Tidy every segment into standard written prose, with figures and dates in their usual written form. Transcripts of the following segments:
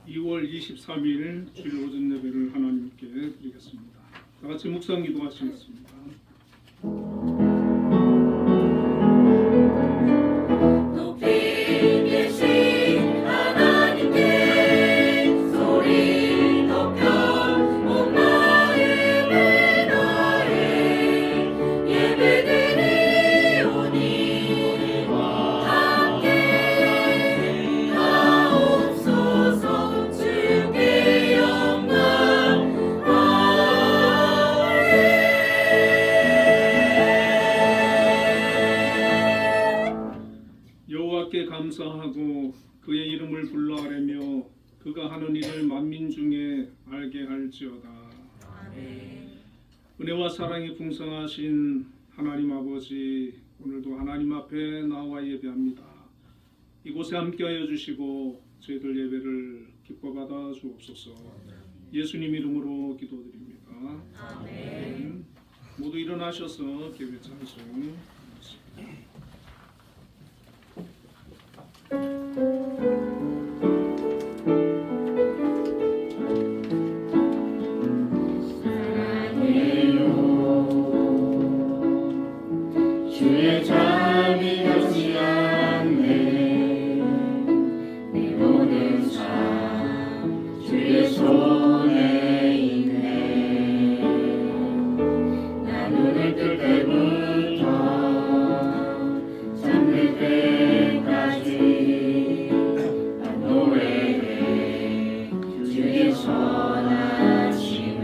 2월 23일 주일 오전 예배를 하나님께 드리겠습니다. 다 같이 묵상 기도하시겠습니다. 여호와께 감사하고 그의 이름을 불러하려며 그가 하는 일을 만민 중에 알게 할지어다. 아멘. 은혜와 사랑이 풍성하신 하나님 아버지, 오늘도 하나님 앞에 나와 예배합니다. 이곳에 함께하여 주시고 저희들 예배를 기뻐 받아 주옵소서. 예수님 이름으로 기도드립니다. 아멘. 모두 일어나셔서 예배 찬송. 주의 잠이 오지 않네. 내 모든 삶 주의 손에 있네. 나 눈을 뜰 때부터 잠들 때까지 난 노래해 주의 선하심을.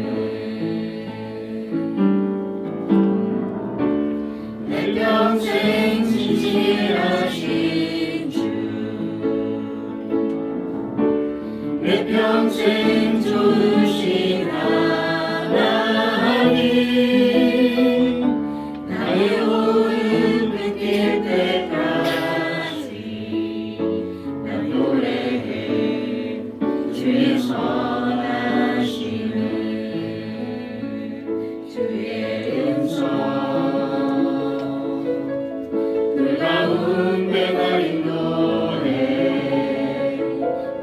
내 평생 진실하신 주, 내 평생 좋으신 하나님, 나의 오름 끊길 때까지 난 노래해 주의 선하심을. 주의 음성 가운데 가린 노래,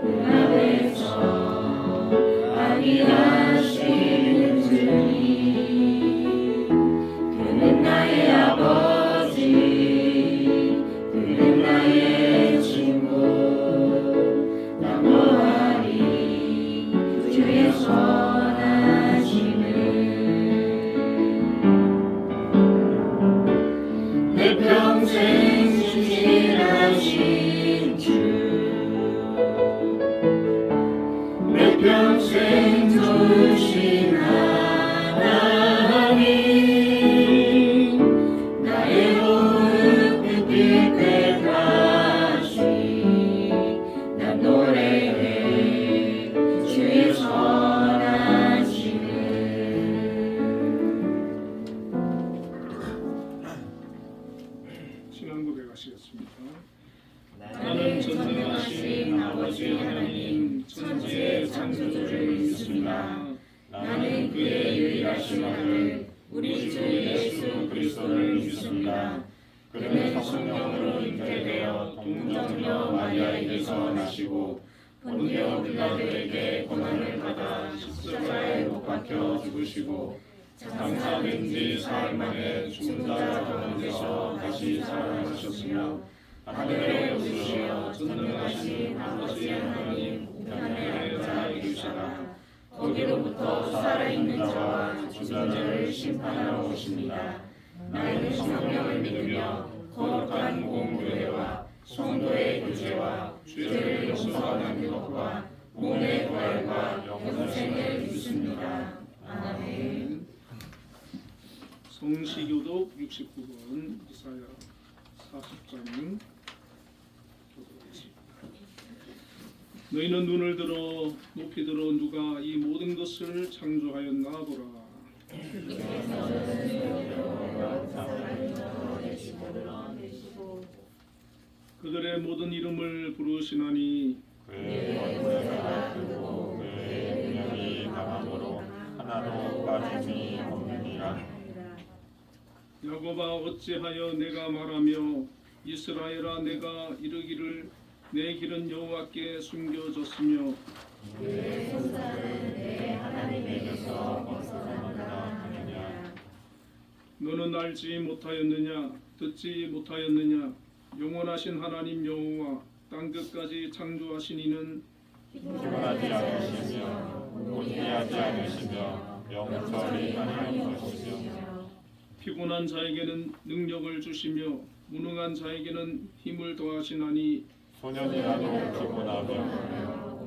그 앞에서 항의하시는 주님, 그는 나의 아버지, 그는 나의 친구, 나 거하리 주의 선하심을. 내 평생 진실하신 주, 내 평생 좋으신 하나님, 나의 호흡 끊길 때까지 난 노래해 주의 선하심을. 신앙 고백하시겠습니다. 나는 전능하신 아버지 하나님 천지의 창조주를 믿습니다. 나는 그의 유일하신 아들 우리 주 예수 그리스도를 믿습니다. 그는 성령으로 잉태되어 동정녀 마리아에게서 나시고 본디오 빌라도에게 고난을 받아 십자가에 못 박혀 죽으시고 장사된 지 사흘 만에 죽은 자 가운데서 다시 살아나셨으며 하늘에 오르시어 전능하신 아버지 하나님 우편에 앉아 계시다가 거기로부터 살아있는 자와 죽은 자를 심판하러 오십니다. 나는 성령을 믿으며 거룩한 공교회와 성도의 교제와 죄를 용서하는 것과 몸의 부활과 영생을 믿습니다. 아멘. 성시교독 69번 이사야 40장 너희는 눈을 들어 높이 들어 누가 이 모든 것을 창조하였나 보라. 그들의 모든 이름을 부르시나니 그의 권세가 크고 그의 능력이 강함으로 하나도 빠짐이 없느니라. 야곱아 어찌하여 내가 말하며 이스라엘아 내가 이르기를 내 길은 여호와께 숨겨졌으며 내 손살은 내 하나님에게서 벗어난다 하느냐. 너는 알지 못하였느냐 듣지 못하였느냐 영원하신 하나님 여호와 땅 끝까지 창조하신 이는 피곤하지 않으시며 곤비하지 않으시며 영원히 하나님 것이시며 피곤한 자에게는 능력을 주시며 무능한 자에게는 힘을 더하시나니 소년이라도 피곤하며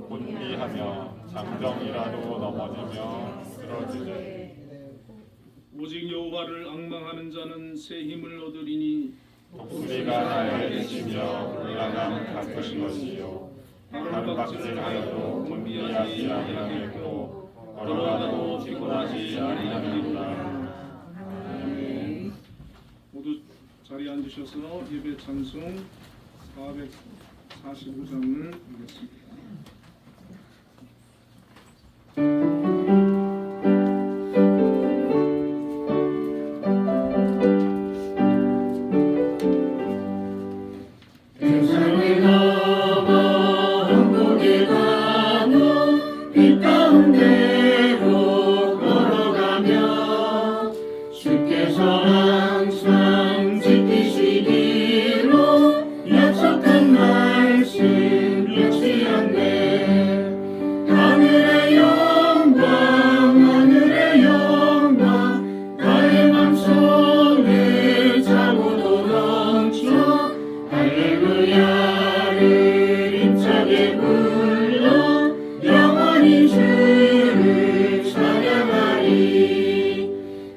곤비하며 장정이라도 넘어지며 쓰러지되 오직 여호와를 앙망하는 자는 새 힘을 얻으리니 독수리가 날개치며 올라가는 같은 것이요 가루박질하여도 곤비하지 아니하겠고 걸어가도 피곤하지 아니하리라. 모두 자리에 앉으셔서 예배 찬송 445장을 읽겠습니다. 세상을 넘어 천국에 가는 빛 가운데로 걸어가며 주께서 항상 지키시기로 약속한 말씀 잃지 않네. 하늘의 영광 나의 맘속에 차고도 넘쳐 할렐루야를 힘차게 불러 영원히 주를 찬양하리.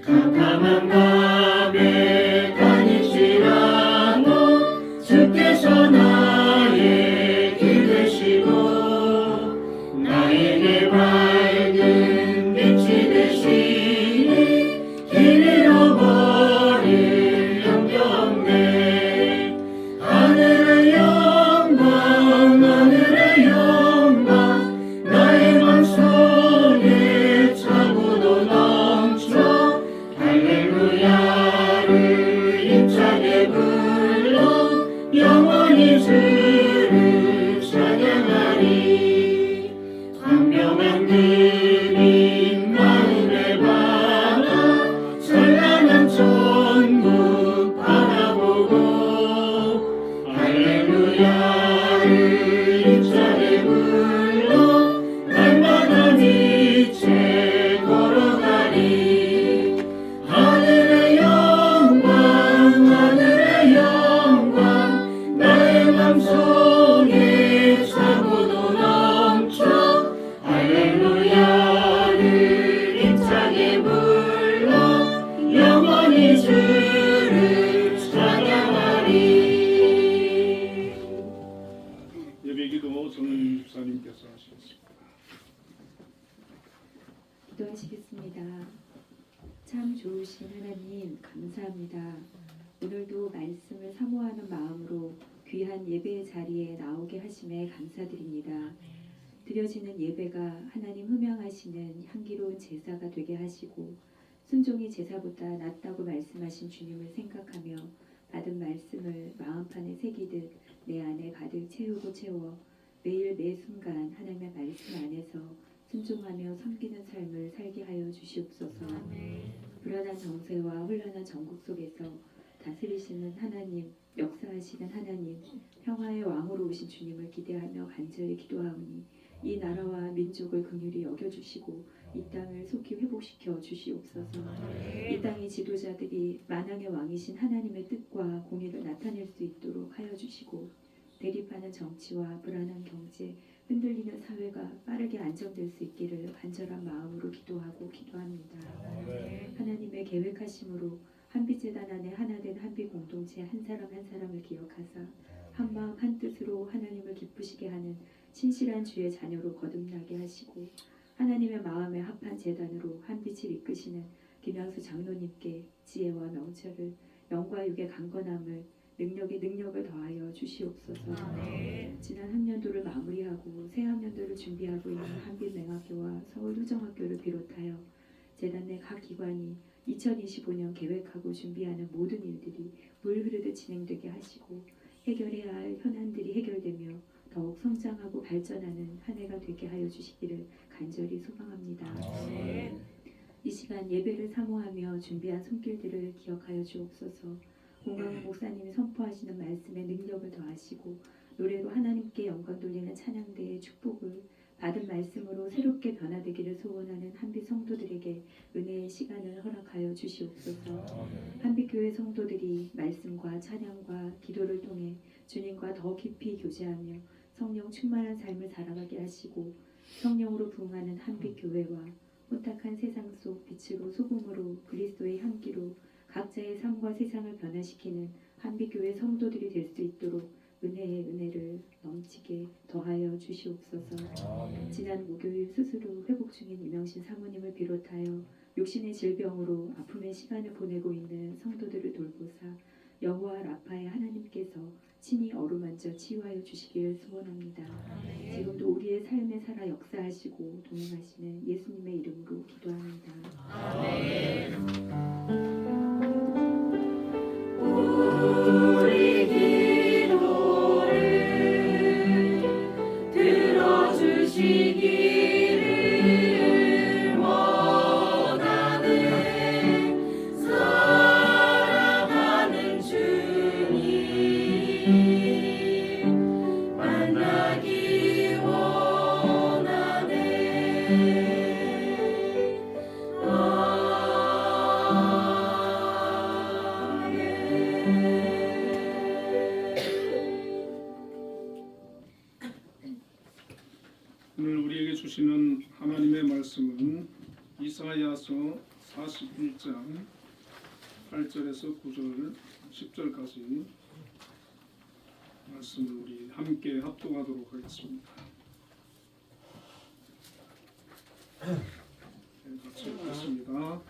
캄캄한 밤에 다닐지라도 주께서 나의 길 되시고 나에게 밝은 빛이 되시니 길 잃어버릴 염려 없네. 하늘의 영광 나의 맘속에 차고도 넘쳐 할렐루야를 힘차게 불러 영원히 주를 찬양하리. 광명한 그림 마음에 받아 찬란한 천국 바라보고 할렐루야를 힘차게 불러 날마다 빛에 걸어가리. 하늘의 영광 나의 맘속에 차고도 넘쳐 할렐루야를 힘차게 불러 영원히 주를 찬양하리. 예배기도 정은 집사님께서 하시겠습니다. 기도하시겠습니다. 참 좋으신 하나님 감사합니다. 오늘도 말씀을 사모하는 마음으로 귀한 예배의 자리에 나오게 하심에 감사드립니다. 드려지는 예배가 하나님 흠양하시는 향기로운 제사가 되게 하시고 순종이 제사보다 낫다고 말씀하신 주님을 생각하며 받은 말씀을 마음판에 새기듯 내 안에 가득 채우고 채워 매일 매 순간 하나님의 말씀 안에서 순종하며 섬기는 삶을 살게 하여 주시옵소서. 불안한 정세와 혼란한 전국 속에서 다스리시는 하나님, 역사하시는 하나님, 평화의 왕으로 오신 주님을 기대하며 간절히 기도하오니 이 나라와 민족을 긍휼히 여겨주시고 이 땅을 속히 회복시켜 주시옵소서. 이 땅의 지도자들이 만왕의 왕이신 하나님의 뜻과 공의를 나타낼 수 있도록 하여 주시고 대립하는 정치와 불안한 경제, 흔들리는 사회가 빠르게 안정될 수 있기를 간절한 마음으로 기도합니다. 하나님의 계획하심으로 한빛재단 안에 하나된 한빛 공동체 한 사람 한 사람을 기억하사 한 마음 한 뜻으로 하나님을 기쁘시게 하는 신실한 주의 자녀로 거듭나게 하시고 하나님의 마음에 합한 재단으로 한빛을 이끄시는 김양수 장로님께 지혜와 명철을 영과 육의 강건함을 능력에 능력을 더하여 주시옵소서. 지난 학년도를 마무리하고 새 학년도를 준비하고 있는 한빛맹학교와 서울효정학교를 비롯하여 재단 내 각 기관이 2025년 계획하고 준비하는 모든 일들이 물 흐르듯 진행되게 하시고 해결해야 할 현안들이 해결되며 더 더욱 성장하고 발전하는 한 해가 되게 하여 주시기를 간절히 소망합니다. 이 시간 예배를 사모하며 준비한 손길들을 기억하여 주옵소서. 공강호 목사님이 선포하시는 말씀에 능력을 더하시고 노래로 하나님께 영광 돌리는 찬양대의 축복을 받은 말씀으로 새롭게 변화되기를 소원하는 한빛 성도들에게 은혜의 시간을 허락하여 주시옵소서. 한빛교회 성도들이 말씀과 찬양과 기도를 통해 주님과 더 깊이 교제하며 성령 충만한 삶을 살아가게 하시고 성령으로 부흥하는 한빛교회와 혼탁한 세상 속 빛으로 소금으로 그리스도의 향기로 각자의 삶과 세상을 변화시키는 한빛교회 성도들이 될 수 있도록 은혜의 은혜를 넘치게 더하여 주시옵소서. 지난 목요일 스스로 회복 중인 이명신 사모님을 비롯하여 육신의 질병으로 아픔의 시간을 보내고 있는 성도들을 돌보사 여호와 라파의 하나님께서 친히 어루만져 치유하여 주시기를 소원합니다. 지금도 우리의 삶에 살아 역사하시고 동행하시는 예수님의 이름으로 기도합니다. 우리 기도를 들어주시기를 원하는 사랑하는 주님 만나기 원하네. 오늘 우리에게 주시는 하나님의 말씀은 이사야서 41장 8절에서 9절 10절까지 말씀을 우리 함께 합독하도록 하겠습니다. 같이 읽겠습니다.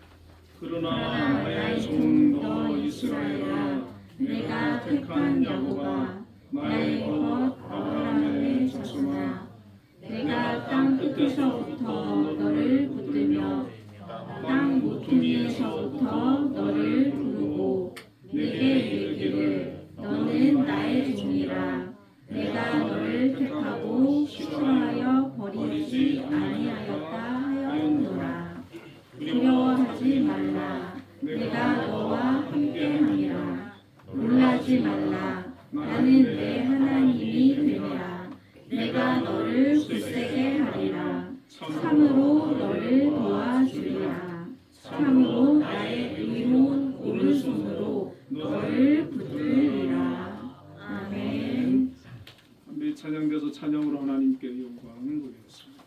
그러나 나의 종 너 이스라엘아, 내가 택한 야곱아, 나의 것 아브라함의 자손아, 내가 땅 끝에서부터 너를 붙들며 땅 모퉁이에서부터 너를 부르고 내게 이르기를 너는 나의 종이라. 내가 너를 택하고 싫어하여 버리지 아니하였다 하였노라. 두려워하지 말라. 내가 너와 함께하니라. 놀라지 말라. 나는 내 하나님이 되리라. 내가 너를 굳세게 하리라. 참으로 너를 도와주리라. 참으로 나의 의로운 오른손으로 너를 붙들리라. 아멘. 한빛 찬양돼서 찬양으로 하나님께 영광 돌리겠습니다.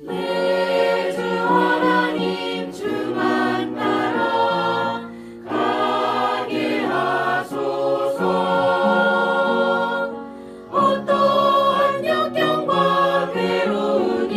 내 주 하나님 주만 따라 가게 하소서. 어떠한 역경과 괴로운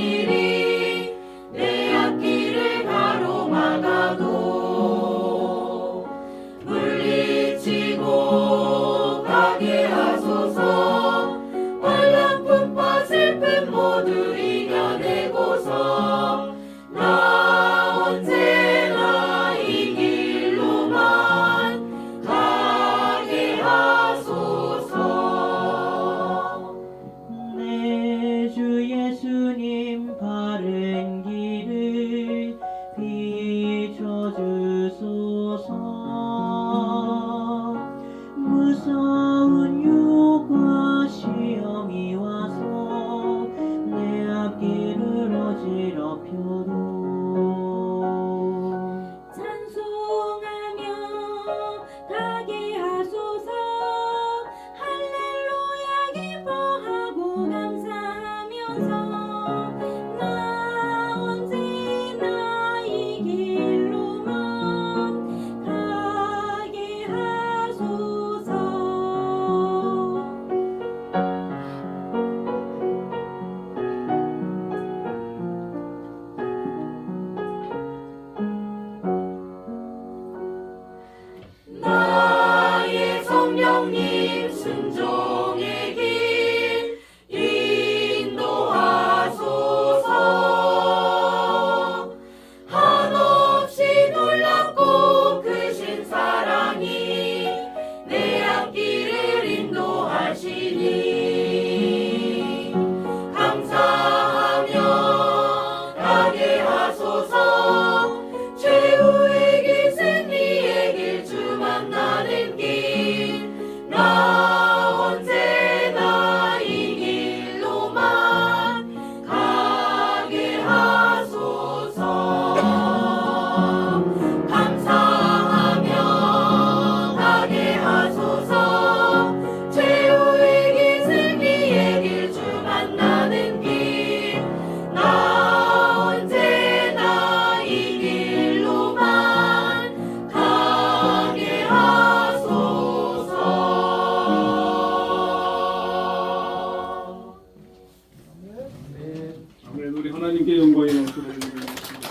하나님께 영광이 나오도록 기도드리겠습니다.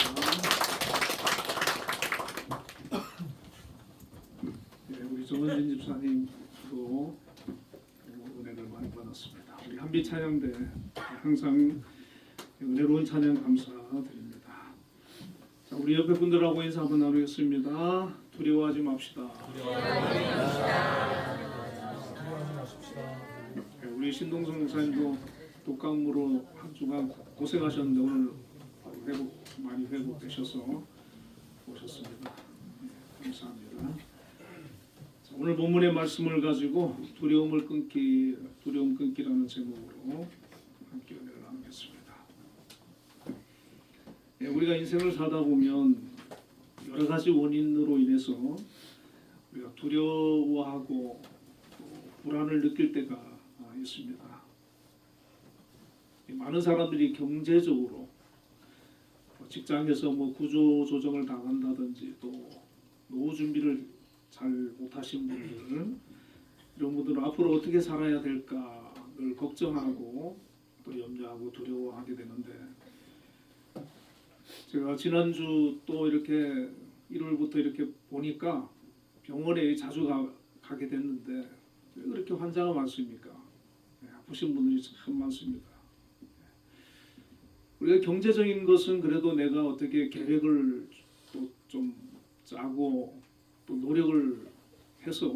우리 정은진 집사님도 은혜를 많이 받았습니다. 우리 한비 찬양대 항상 은혜로운 찬양 감사드립니다. 자, 우리 옆에 분들하고 인사 한번 나누겠습니다. 두려워하지 맙시다. 우리 신동성 목사님도 독감으로 한 주간 고생하셨는데 오늘 많이 회복되셔서 오셨습니다. 감사합니다. 자, 오늘 본문의 말씀을 가지고 두려움 끊기라는 제목으로 함께 은혜를 나누겠습니다. 우리가 인생을 살다 보면 여러 가지 원인으로 인해서 우리가 두려워하고 불안을 느낄 때가 있습니다. 많은 사람들이 경제적으로 직장에서 구조 조정을 당한다든지 또 노후 준비를 잘 못하신 분들, 이런 분들은 앞으로 어떻게 살아야 될까를 걱정하고 또 염려하고 두려워하게 되는데, 제가 지난주 또 이렇게 1월부터 이렇게 보니까 병원에 자주 가게 됐는데 왜 그렇게 환자가 많습니까? 아프신 분들이 참 많습니다. 우리가 경제적인 것은 그래도 내가 어떻게 계획을 또 좀 짜고 또 노력을 해서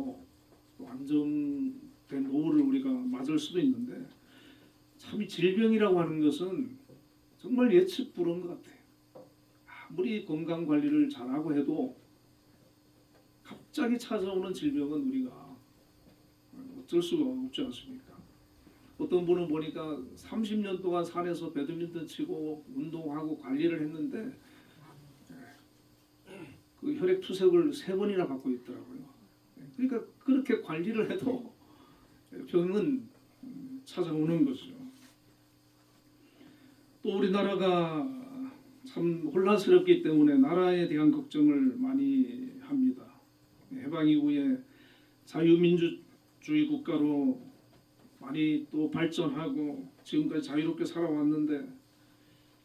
또 안정된 노후를 우리가 맞을 수도 있는데, 참 이 질병이라고 하는 것은 정말 예측 불허인 것 같아요. 아무리 건강 관리를 잘하고 해도 갑자기 찾아오는 질병은 우리가 어쩔 수가 없지 않습니까? 어떤 분은 보니까 30년 동안 산에서 배드민턴 치고 운동하고 관리를 했는데 그 혈액 투석을 3번이나 받고 있더라고요. 그러니까 그렇게 관리를 해도 병은 찾아오는 거죠. 또 우리나라가 참 혼란스럽기 때문에 나라에 대한 걱정을 많이 합니다. 해방 이후에 자유민주주의 국가로 많이 또 발전하고 지금까지 자유롭게 살아왔는데,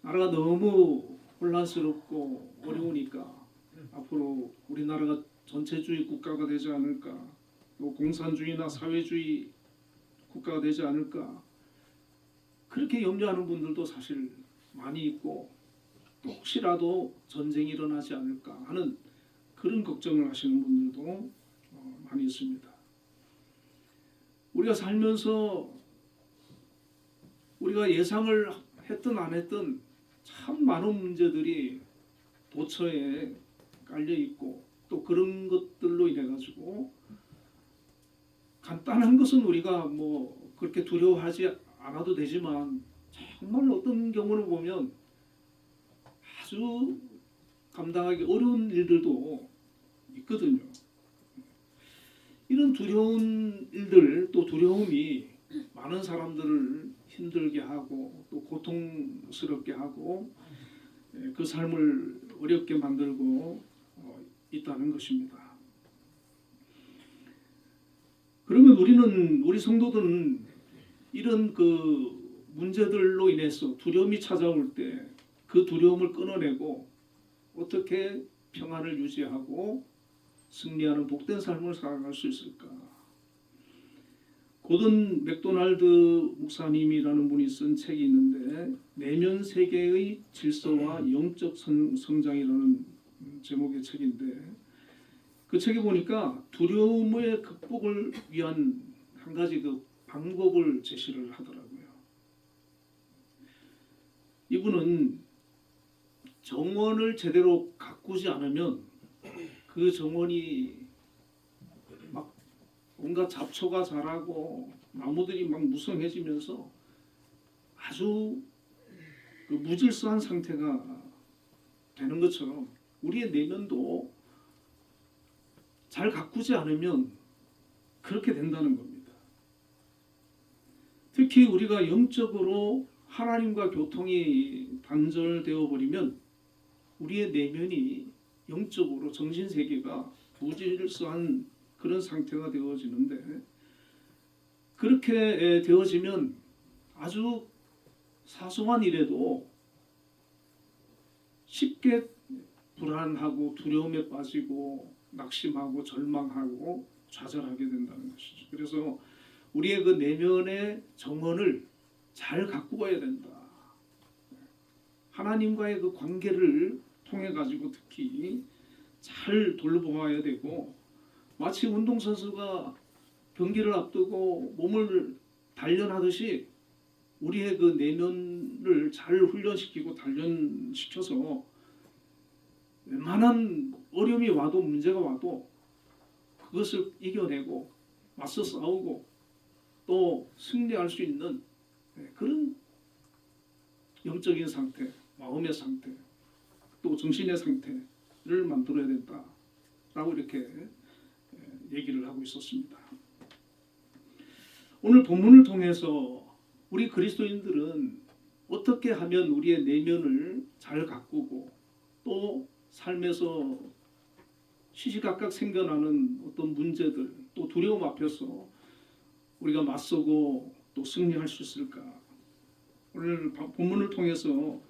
나라가 너무 혼란스럽고 어려우니까 앞으로 우리나라가 전체주의 국가가 되지 않을까, 또 공산주의나 사회주의 국가가 되지 않을까, 그렇게 염려하는 분들도 사실 많이 있고, 또 혹시라도 전쟁이 일어나지 않을까 하는 그런 걱정을 하시는 분들도 많이 있습니다. 우리가 살면서 우리가 예상을 했든 안 했든 참 많은 문제들이 도처에 깔려 있고, 또 그런 것들로 인해 가지고 간단한 것은 우리가 그렇게 두려워하지 않아도 되지만, 정말 어떤 경우는 보면 아주 감당하기 어려운 일들도 있거든요. 이런 두려운 일들, 또 두려움이 많은 사람들을 힘들게 하고 또 고통스럽게 하고 그 삶을 어렵게 만들고 있다는 것입니다. 그러면 우리 성도들은 이런 그 문제들로 인해서 두려움이 찾아올 때 그 두려움을 끊어내고 어떻게 평안을 유지하고 승리하는 복된 삶을 살아갈 수 있을까? 고든 맥도날드 목사님이라는 분이 쓴 책이 있는데, 내면 세계의 질서와 영적 성장이라는 제목의 책인데, 그 책에 보니까 두려움의 극복을 위한 한 가지 그 방법을 제시를 하더라고요. 이분은 정원을 제대로 가꾸지 않으면 그 정원이 막 온갖 잡초가 자라고 나무들이 막 무성해지면서 아주 그 무질서한 상태가 되는 것처럼, 우리의 내면도 잘 가꾸지 않으면 그렇게 된다는 겁니다. 특히 우리가 영적으로 하나님과 교통이 단절되어 버리면 우리의 내면이 영적으로 정신세계가 무질서한 그런 상태가 되어지는데, 그렇게 되어지면 아주 사소한 일에도 쉽게 불안하고 두려움에 빠지고 낙심하고 절망하고 좌절하게 된다는 것이죠. 그래서 우리의 그 내면의 정원을 잘 갖고 가야 된다. 하나님과의 그 관계를 통해 가지고 특히 잘 돌보아야 되고, 마치 운동선수가 경기를 앞두고 몸을 단련하듯이 우리의 그 내면을 잘 훈련시키고 단련시켜서 웬만한 어려움이 와도 문제가 와도 그것을 이겨내고 맞서 싸우고 또 승리할 수 있는 그런 영적인 상태, 마음의 상태, 또 정신의 상태를 만들어야 된다라고 이렇게 얘기를 하고 있었습니다. 오늘 본문을 통해서 우리 그리스도인들은 어떻게 하면 우리의 내면을 잘 가꾸고 또 삶에서 시시각각 생겨나는 어떤 문제들 또 두려움 앞에서 우리가 맞서고 또 승리할 수 있을까? 오늘 본문을 통해서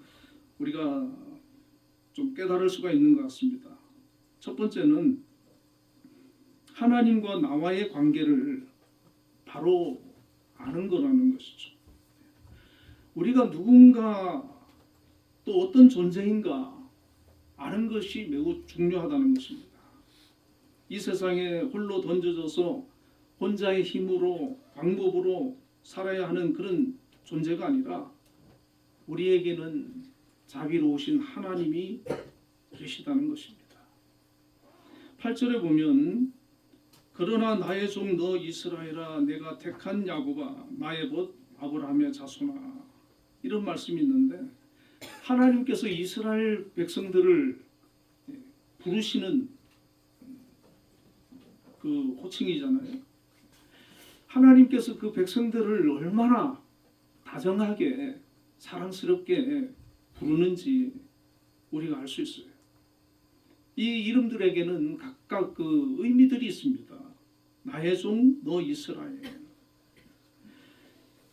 우리가 좀 깨달을 수가 있는 것 같습니다. 첫 번째는 하나님과 나와의 관계를 바로 아는 거라는 것이죠. 우리가 누군가 또 어떤 존재인가 아는 것이 매우 중요하다는 것입니다. 이 세상에 홀로 던져져서 혼자의 힘으로 방법으로 살아야 하는 그런 존재가 아니라 우리에게는 자비로우신 하나님이 계시다는 것입니다. 8절에 보면 그러나 나의 종 너 이스라엘아 내가 택한 야곱아 나의 벗 아브라함의 자손아, 이런 말씀이 있는데 하나님께서 이스라엘 백성들을 부르시는 그 호칭이잖아요. 하나님께서 그 백성들을 얼마나 다정하게 사랑스럽게 부르는지 우리가 알 수 있어요. 이 이름들에게는 각각 그 의미들이 있습니다. 나의 종 너 이스라엘.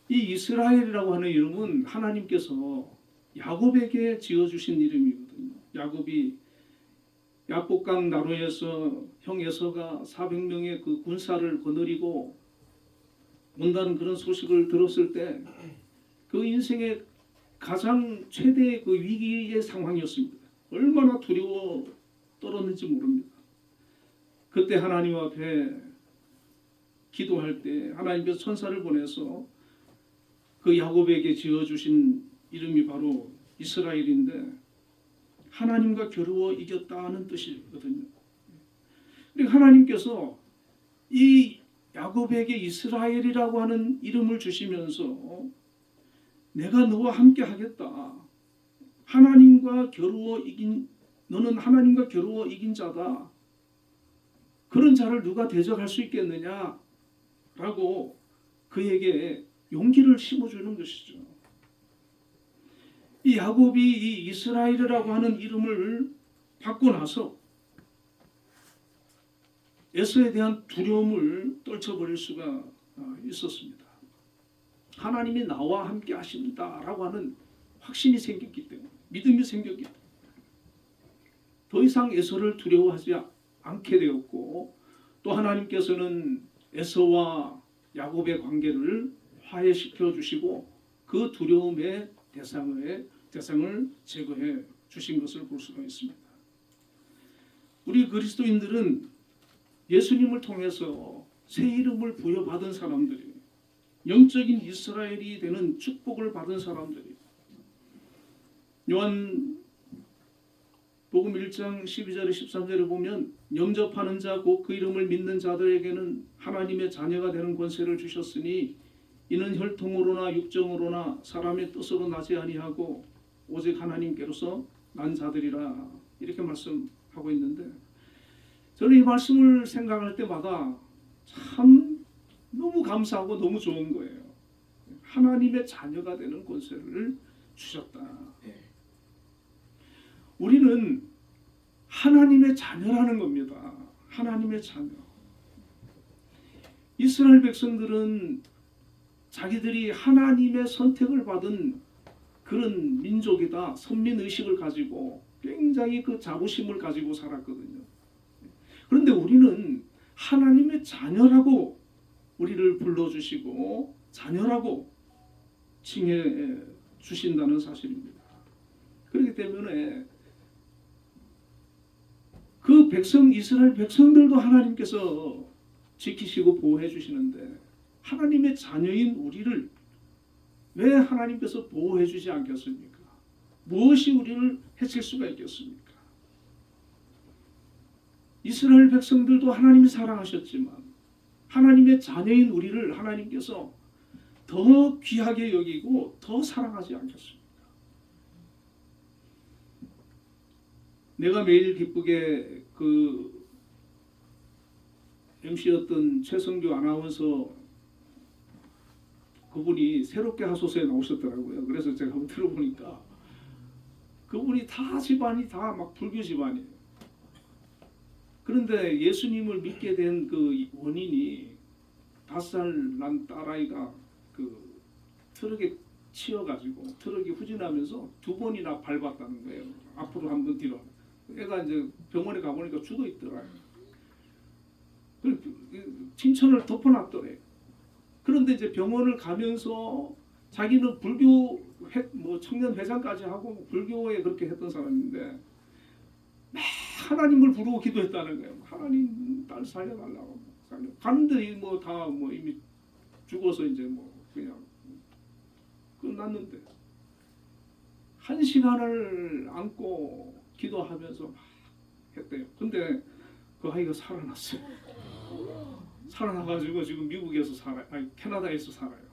이 이스라엘이라고 하는 이름은 하나님께서 야곱에게 지어주신 이름이거든요. 야곱이 야복강 나루에서 형 에서가 400명의 그 군사를 거느리고 온다는 그런 소식을 들었을 때 그 인생의 가장 최대의 그 위기의 상황이었습니다. 얼마나 두려워 떨었는지 모릅니다. 그때 하나님 앞에 기도할 때 하나님께서 천사를 보내서 그 야곱에게 지어주신 이름이 바로 이스라엘인데 하나님과 겨루어 이겼다는 뜻이거든요. 그러니까 하나님께서 이 야곱에게 이스라엘이라고 하는 이름을 주시면서 내가 너와 함께 하겠다. 하나님과 겨루어 이긴 너는 하나님과 겨루어 이긴 자다. 그런 자를 누가 대적할 수 있겠느냐? 라고 그에게 용기를 심어주는 것이죠. 이 야곱이 이 이스라엘이라고 하는 이름을 받고 나서 에서에 대한 두려움을 떨쳐버릴 수가 있었습니다. 하나님이 나와 함께 하신다라고 하는 확신이 생겼기 때문에, 믿음이 생겼기 때문에 더 이상 에서를 두려워하지 않게 되었고, 또 하나님께서는 에서와 야곱의 관계를 화해시켜 주시고 그 두려움의 대상을 제거해 주신 것을 볼 수가 있습니다. 우리 그리스도인들은 예수님을 통해서 새 이름을 부여받은 사람들이, 영적인 이스라엘이 되는 축복을 받은 사람들이, 요한 복음 1장 12절에 13절에 보면 영접하는 자 곧 그 이름을 믿는 자들에게는 하나님의 자녀가 되는 권세를 주셨으니 이는 혈통으로나 육정으로나 사람의 뜻으로 나지 아니하고 오직 하나님께로서 난 자들이라, 이렇게 말씀하고 있는데, 저는 이 말씀을 생각할 때마다 참 너무 감사하고 너무 좋은 거예요. 하나님의 자녀가 되는 권세를 주셨다. 우리는 하나님의 자녀라는 겁니다. 하나님의 자녀. 이스라엘 백성들은 자기들이 하나님의 선택을 받은 그런 민족이다, 선민의식을 가지고 굉장히 그 자부심을 가지고 살았거든요. 그런데 우리는 하나님의 자녀라고 우리를 불러주시고 자녀라고 칭해 주신다는 사실입니다. 그렇기 때문에 그 백성 이스라엘 백성들도 하나님께서 지키시고 보호해 주시는데 하나님의 자녀인 우리를 왜 하나님께서 보호해 주지 않겠습니까? 무엇이 우리를 해칠 수가 있겠습니까? 이스라엘 백성들도 하나님이 사랑하셨지만 하나님의 자녀인 우리를 하나님께서 더 귀하게 여기고 더 사랑하지 않겠습니까? 내가 매일 기쁘게 그 MC였던 최성규 아나운서 그분이 새롭게 하소서에 나오셨더라고요. 그래서 제가 한번 들어보니까 그분이 다 집안이 다 막 불교 집안이에요. 그런데 예수님을 믿게 된 그 원인이 5살 난 딸아이가 그 트럭에 치여가지고 트럭이 후진하면서 2번이나 밟았다는 거예요. 앞으로 한 번 뒤로. 애가 이제 병원에 가보니까 죽어 있더라고요. 친천을 덮어놨더래요. 그런데 이제 병원을 가면서 자기는 불교 뭐 청년 회장까지 하고 불교에 그렇게 했던 사람인데 하나님을 부르고 기도했다는 거예요. 하나님 딸 살려달라고 갔는데 뭐 다 뭐 이미 죽어서 이제 뭐 그냥 끝났는데 1시간을 안고 기도하면서 막 했대요. 근데 그 아이가 살아났어요. 살아나가지고 지금 미국에서 살아요. 아니 캐나다에서 살아요.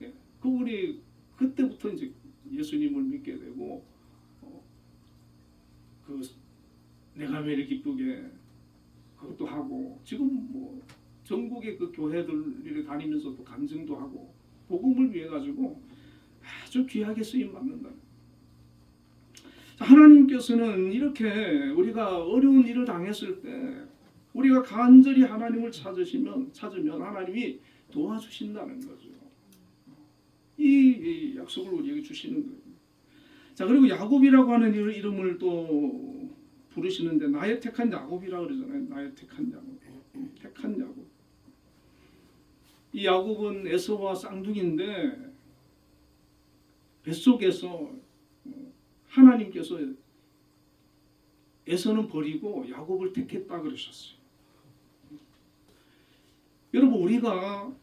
예. 그분이 그때부터 이제 예수님을 믿게 되고 그 내가 매일 기쁘게 그것도 하고 지금 뭐 전국의 그 교회들 다니면서 또 간증도 하고 복음을 위해 가지고 아주 귀하게 쓰임 받는다. 하나님께서는 이렇게 우리가 어려운 일을 당했을 때 우리가 간절히 하나님을 찾으면 하나님이 도와주신다는 거죠. 이 약속을 우리에게 주시는 거예요. 자, 그리고 야곱이라고 하는 이름을 또 부르시는데 나의 택한 야곱이라고 그러잖아요. 나의 택한 야곱. 택한 야곱. 이 야곱은 에서와 쌍둥이인데 뱃속에서 하나님께서 에서는 버리고 야곱을 택했다 그러셨어요. 여러분 우리가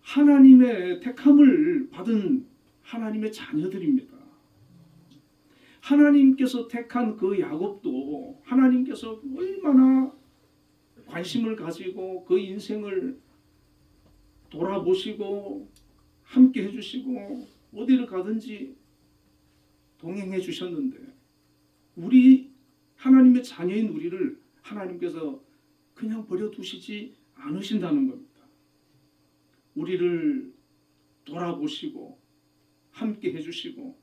하나님의 택함을 받은 하나님의 자녀들입니다. 하나님께서 택한 그 야곱도 하나님께서 얼마나 관심을 가지고 그 인생을 돌아보시고 함께 해주시고 어디를 가든지 동행해 주셨는데 우리 하나님의 자녀인 우리를 하나님께서 그냥 버려두시지 않으신다는 겁니다. 우리를 돌아보시고 함께 해주시고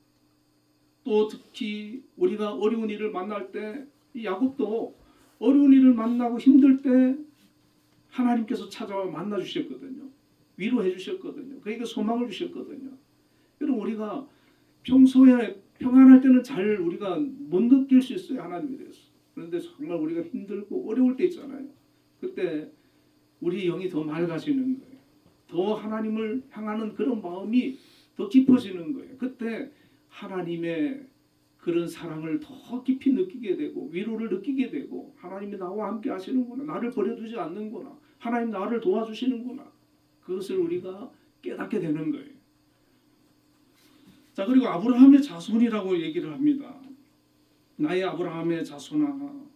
또 특히 우리가 어려운 일을 만날 때 이 야곱도 어려운 일을 만나고 힘들 때 하나님께서 찾아와 만나 주셨거든요. 위로해 주셨거든요. 그러니까 소망을 주셨거든요. 여러분 우리가 평소에 평안할 때는 잘 우리가 못 느낄 수 있어요. 하나님에 대해서. 그런데 정말 우리가 힘들고 어려울 때 있잖아요. 그때 우리 영이 더 맑아지는 거예요. 더 하나님을 향하는 그런 마음이 더 깊어지는 거예요. 그때 하나님의 그런 사랑을 더 깊이 느끼게 되고 위로를 느끼게 되고 하나님이 나와 함께 하시는구나. 나를 버려두지 않는구나. 하나님 나를 도와주시는구나. 그것을 우리가 깨닫게 되는 거예요. 자, 그리고 아브라함의 자손이라고 얘기를 합니다. 나의 아브라함의 자손아.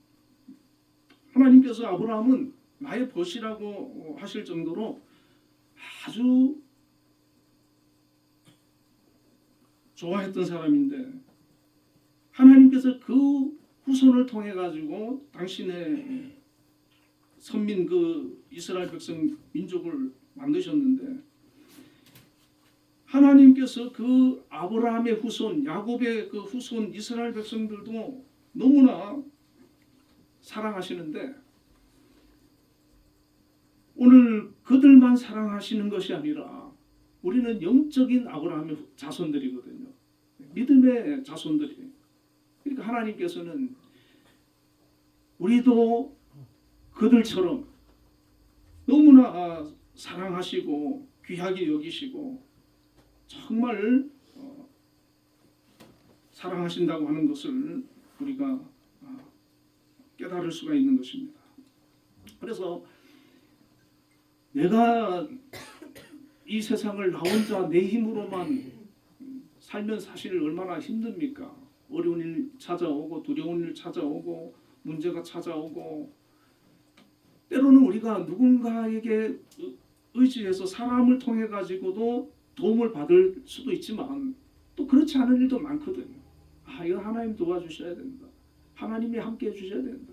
하나님께서 아브라함은 나의 벗이라고 하실 정도로 아주 좋아했던 사람인데 하나님께서 그 후손을 통해 가지고 당신의 선민 그 이스라엘 백성 민족을 만드셨는데 하나님께서 그 아브라함의 후손 야곱의 그 후손 이스라엘 백성들도 너무나 사랑하시는데 오늘 그들만 사랑하시는 것이 아니라 우리는 영적인 아브라함의 자손들이거든요. 믿음의 자손들이 그러니까 하나님께서는 우리도 그들처럼 너무나 사랑하시고 귀하게 여기시고 정말 사랑하신다고 하는 것을 우리가 깨달을 수가 있는 것입니다. 그래서 내가 이 세상을 나 혼자 내 힘으로만 살면 사실 얼마나 힘듭니까? 어려운 일 찾아오고 두려운 일 찾아오고 문제가 찾아오고 때로는 우리가 누군가에게 의지해서 사람을 통해 가지고도 도움을 받을 수도 있지만 또 그렇지 않은 일도 많거든요. 이거 하나님 도와주셔야 된다. 하나님이 함께 해주셔야 된다.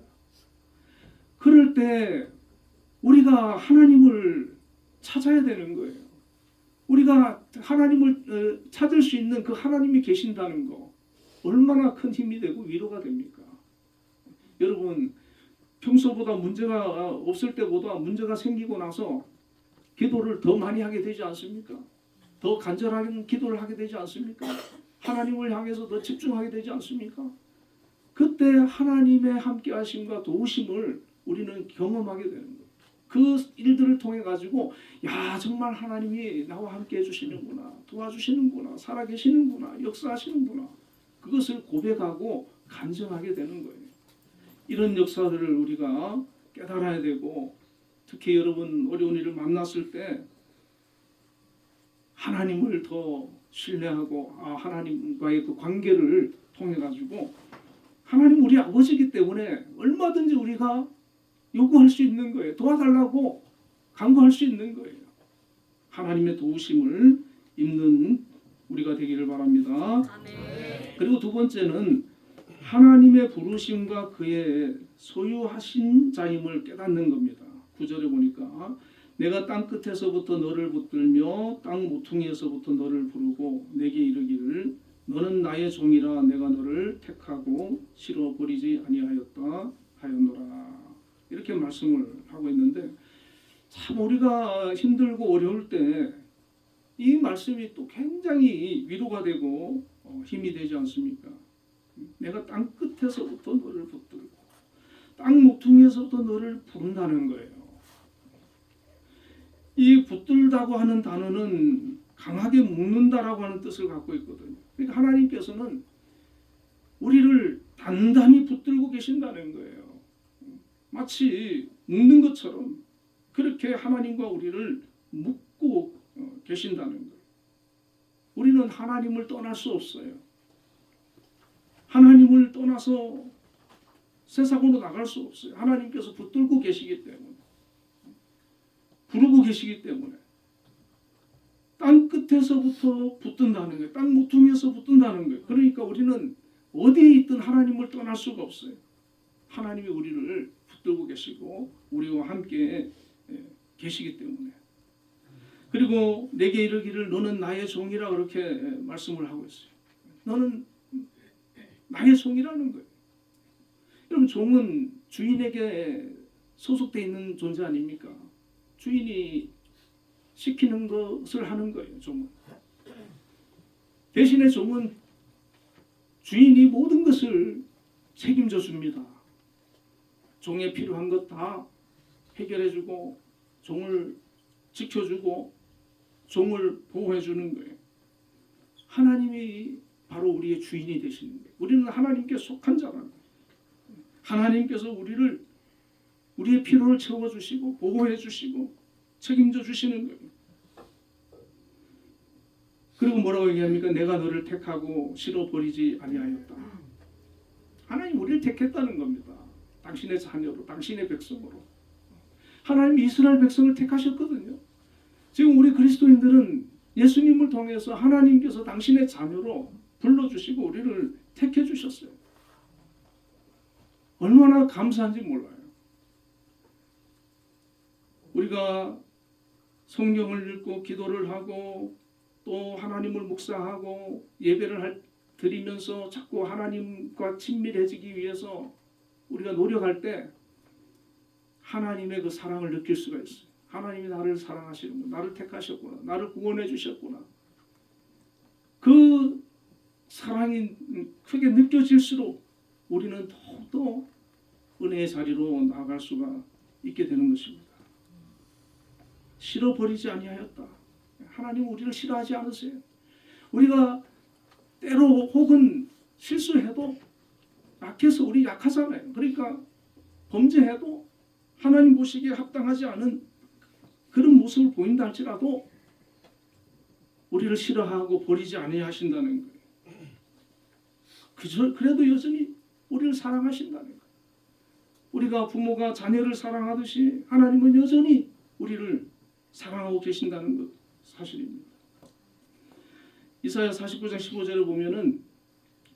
그럴 때 우리가 하나님을 찾아야 되는 거예요. 우리가 하나님을 찾을 수 있는 그 하나님이 계신다는 거 얼마나 큰 힘이 되고 위로가 됩니까? 여러분 평소보다 문제가 없을 때보다 문제가 생기고 나서 기도를 더 많이 하게 되지 않습니까? 더 간절하게 기도를 하게 되지 않습니까? 하나님을 향해서 더 집중하게 되지 않습니까? 그때 하나님의 함께하심과 도우심을 우리는 경험하게 되는 거예요. 그 일들을 통해 가지고 정말 하나님이 나와 함께 해주시는구나, 도와주시는구나, 살아계시는구나, 역사하시는구나, 그것을 고백하고 간증하게 되는 거예요. 이런 역사들을 우리가 깨달아야 되고, 특히 여러분 어려운 일을 만났을 때 하나님을 더 신뢰하고 하나님과의 그 관계를 통해 가지고 하나님 우리 아버지이기 때문에 얼마든지 우리가 요구할 수 있는 거예요. 도와달라고 간구할 수 있는 거예요. 하나님의 도우심을 입는 우리가 되기를 바랍니다. 그리고 두 번째는 하나님의 부르심과 그의 소유하신 자임을 깨닫는 겁니다. 9절에 보니까 내가 땅 끝에서부터 너를 붙들며 땅 모퉁이에서부터 너를 부르고 내게 이르기를 너는 나의 종이라 내가 너를 택하고 실어버리지 아니하였다 하였노라. 이렇게 말씀을 하고 있는데 참 우리가 힘들고 어려울 때 이 말씀이 또 굉장히 위로가 되고 힘이 되지 않습니까? 내가 땅 끝에서부터 너를 붙들고 땅 모퉁이에서부터 너를 부른다는 거예요. 이 붙들다고 하는 단어는 강하게 묶는다라고 하는 뜻을 갖고 있거든요. 그러니까 하나님께서는 우리를 단단히 붙들고 계신다는 거예요. 마치 묶는 것처럼 그렇게 하나님과 우리를 묶고 계신다는 거예요. 우리는 하나님을 떠날 수 없어요. 하나님을 떠나서 세상으로 나갈 수 없어요. 하나님께서 붙들고 계시기 때문에, 부르고 계시기 때문에 땅 끝에서부터 붙든다는 거예요. 땅 모퉁이에서 붙든다는 거예요. 그러니까 우리는 어디에 있든 하나님을 떠날 수가 없어요. 하나님이 우리를 붙들고 계시고 우리와 함께 계시기 때문에. 그리고 내게 이르기를 너는 나의 종이라 그렇게 말씀을 하고 있어요. 너는 나의 종이라는 거예요. 여러분 종은 주인에게 소속되어 있는 존재 아닙니까? 주인이 시키는 것을 하는 거예요. 종은. 대신에 종은 주인이 모든 것을 책임져 줍니다. 종에 필요한 것 다 해결해주고 종을 지켜주고 종을 보호해주는 거예요. 하나님이 바로 우리의 주인이 되시는 거예요. 우리는 하나님께 속한 자라는 거예요. 하나님께서 우리의 필요를 채워주시고 보호해주시고 책임져 주시는 거예요. 그리고 뭐라고 얘기합니까? 내가 너를 택하고 실어버리지 아니하였다. 하나님 우리를 택했다는 겁니다. 당신의 자녀로, 당신의 백성으로. 하나님 이스라엘 백성을 택하셨거든요. 지금 우리 그리스도인들은 예수님을 통해서 하나님께서 당신의 자녀로 불러주시고 우리를 택해 주셨어요. 얼마나 감사한지 몰라요. 우리가 성경을 읽고 기도를 하고 또 하나님을 묵상하고 예배를 드리면서 자꾸 하나님과 친밀해지기 위해서 우리가 노력할 때 하나님의 그 사랑을 느낄 수가 있어요. 하나님이 나를 사랑하시는구나, 나를 택하셨구나, 나를 구원해 주셨구나. 그 사랑이 크게 느껴질수록 우리는 더욱더 은혜의 자리로 나아갈 수가 있게 되는 것입니다. 싫어버리지 아니하였다. 하나님 우리를 싫어하지 않으세요. 우리가 때로 혹은 실수해도 약해서 우리 약하잖아요. 그러니까 범죄해도 하나님 보시기에 합당하지 않은 그런 모습을 보인다 할지라도 우리를 싫어하고 버리지 아니하신다는 거예요. 그래도 여전히 우리를 사랑하신다는 거예요. 우리가 부모가 자녀를 사랑하듯이 하나님은 여전히 우리를 사랑하고 계신다는 것 사실입니다. 이사야 49장 15절을 보면은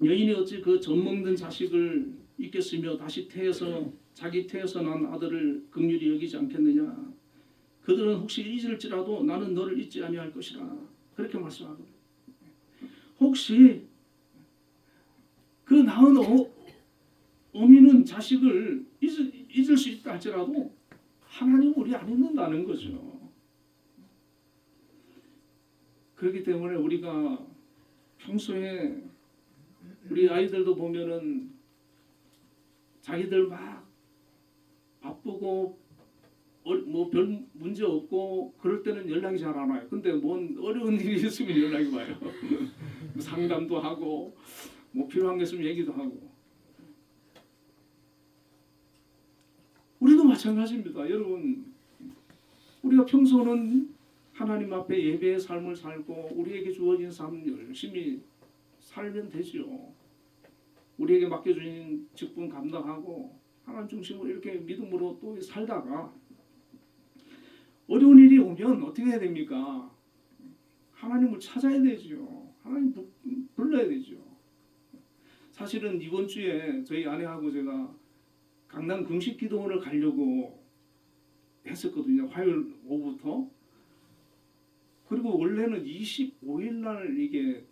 여인이 어찌 그 젖먹는 자식을 잊겠으며 다시 태어서 자기 태어서 난 아들을 긍휼히 여기지 않겠느냐. 그들은 혹시 잊을지라도 나는 너를 잊지 아니할 것이라. 그렇게 말씀하거든요. 혹시 그 낳은 어미는 자식을 잊을 수 있다 할지라도 하나님은 우리 안 잊는다는 거죠. 그렇기 때문에 우리가 평소에 우리 아이들도 보면은 자기들 막 바쁘고 뭐 별 문제 없고 그럴 때는 연락이 잘 안 와요. 근데 뭔 어려운 일이 있으면 연락이 와요. 상담도 하고 뭐 필요한 게 있으면 얘기도 하고. 우리도 마찬가지입니다. 여러분, 우리가 평소는 하나님 앞에 예배의 삶을 살고 우리에게 주어진 삶 열심히 살면 되죠. 우리에게 맡겨주신 직분 감당하고 하나님 중심으로 이렇게 믿음으로 또 살다가 어려운 일이 오면 어떻게 해야 됩니까? 하나님을 찾아야 되죠. 하나님 불러야 되죠. 사실은 이번 주에 저희 아내하고 제가 강남 금식기도원을 가려고 했었거든요. 화요일 오후부터. 그리고 원래는 25일 날 이게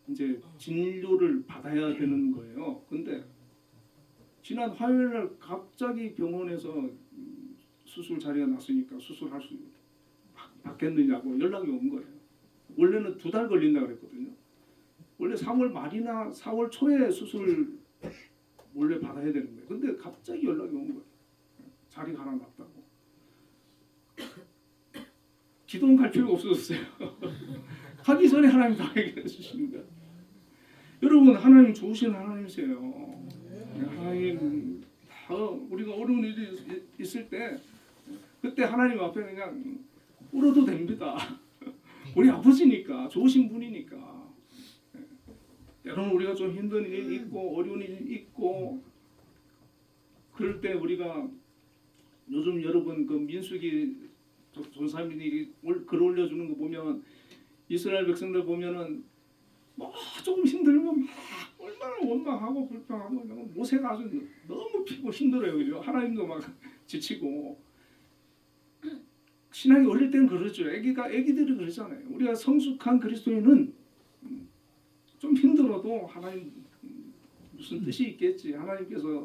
이제 진료를 받아야 되는 거예요. 근데 지난 화요일 날 갑자기 병원에서 수술 자리가 났으니까 수술할 수 받겠느냐고 연락이 온 거예요. 원래는 2달 걸린다 그랬거든요. 원래 3월 말이나 4월 초에 수술 원래 받아야 되는 거예요. 근데 갑자기 연락이 온 거예요. 자리가 하나 났다고. 기도원 갈 필요가 없어졌어요. 가기 전에 하나님 다 해결해 주시는 거예요. 여러분, 하나님 좋으신 하나님이세요. 하나님 다 우리가 어려운 일이 있을 때 그때 하나님 앞에 그냥 울어도 됩니다. 우리 아버지니까, 좋으신 분이니까. 때로는 우리가 좀 힘든 일이 있고 어려운 일이 있고 그럴 때 우리가 요즘 여러분 그 민수기 전사님들이 글 올려주는 거 보면 이스라엘 백성들 보면은 뭐 조금 힘들면 막 얼마나 원망하고 불평하고 모세가 아주 너무 피고 힘들어요. 그죠? 하나님도 막 지치고. 신앙이 어릴 때는 그러죠. 애기들이 그러잖아요. 우리가 성숙한 그리스도인은 좀 힘들어도 하나님 무슨 뜻이 있겠지. 하나님께서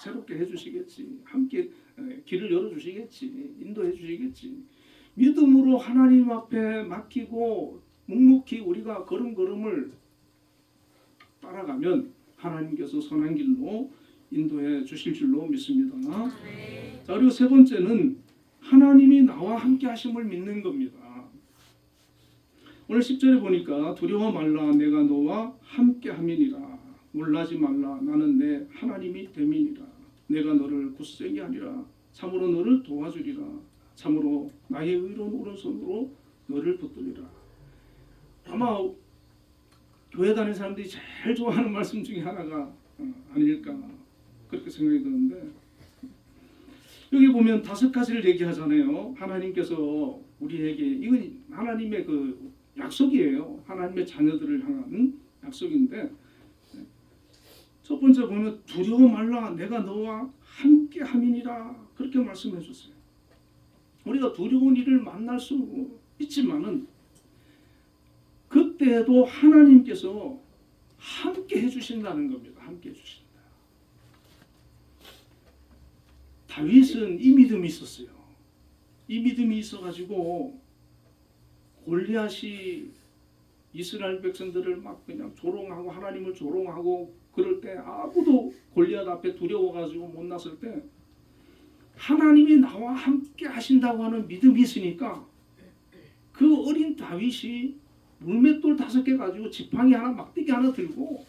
새롭게 해주시겠지. 함께 길을 열어주시겠지. 인도해 주시겠지. 믿음으로 하나님 앞에 맡기고 묵묵히 우리가 걸음걸음을 따라가면 하나님께서 선한 길로 인도해 주실 줄로 믿습니다. 자, 그리고 세 번째는 하나님이 나와 함께 하심을 믿는 겁니다. 오늘 10절에 보니까 두려워 말라 내가 너와 함께 함이니라. 놀라지 말라 나는 내 하나님이 됨이니라. 내가 너를 굳세게 하리라. 참으로 너를 도와주리라. 참으로 나의 의로운 오른손으로 너를 붙들리라. 아마 교회 다니는 사람들이 제일 좋아하는 말씀 중에 하나가 아닐까 그렇게 생각이 드는데 여기 보면 5가지를 얘기하잖아요. 하나님께서 우리에게 이건 하나님의 그 약속이에요. 하나님의 자녀들을 향한 약속인데 첫 번째 보면 두려워 말라 내가 너와 함께 함이니라 그렇게 말씀해 줬어요. 우리가 두려운 일을 만날 수 있지만은 그때도 하나님께서 함께 해주신다는 겁니다. 함께 해주신다. 다윗은 이 믿음이 있었어요. 이 믿음이 있어가지고 골리앗이 이스라엘 백성들을 막 그냥 조롱하고 하나님을 조롱하고 그럴 때 아무도 골리앗 앞에 두려워가지고 못 났을 때 하나님이 나와 함께 하신다고 하는 믿음이 있으니까 그 어린 다윗이 물맷돌 5개 가지고 지팡이 하나 막대기 하나 들고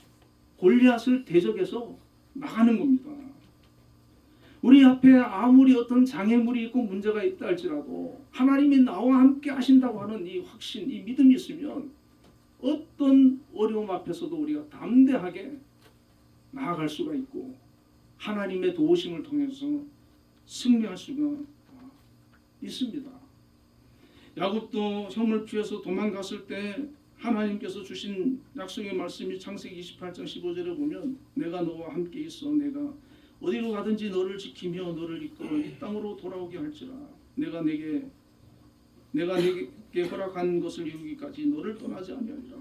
골리앗을 대적해서 나가는 겁니다. 우리 앞에 아무리 어떤 장애물이 있고 문제가 있다 할지라도 하나님이 나와 함께 하신다고 하는 이 확신, 이 믿음이 있으면 어떤 어려움 앞에서도 우리가 담대하게 나아갈 수가 있고 하나님의 도우심을 통해서 승리할 수가 있습니다. 야곱도 형을 피해서 도망갔을 때 하나님께서 주신 약속의 말씀이 창세기 28장 15절에 보면 내가 너와 함께 있어 내가 어디로 가든지 너를 지키며 너를 이끌어 이 땅으로 돌아오게 할지라 내가 내게 허락한 것을 이루기까지 너를 떠나지 아니하리라.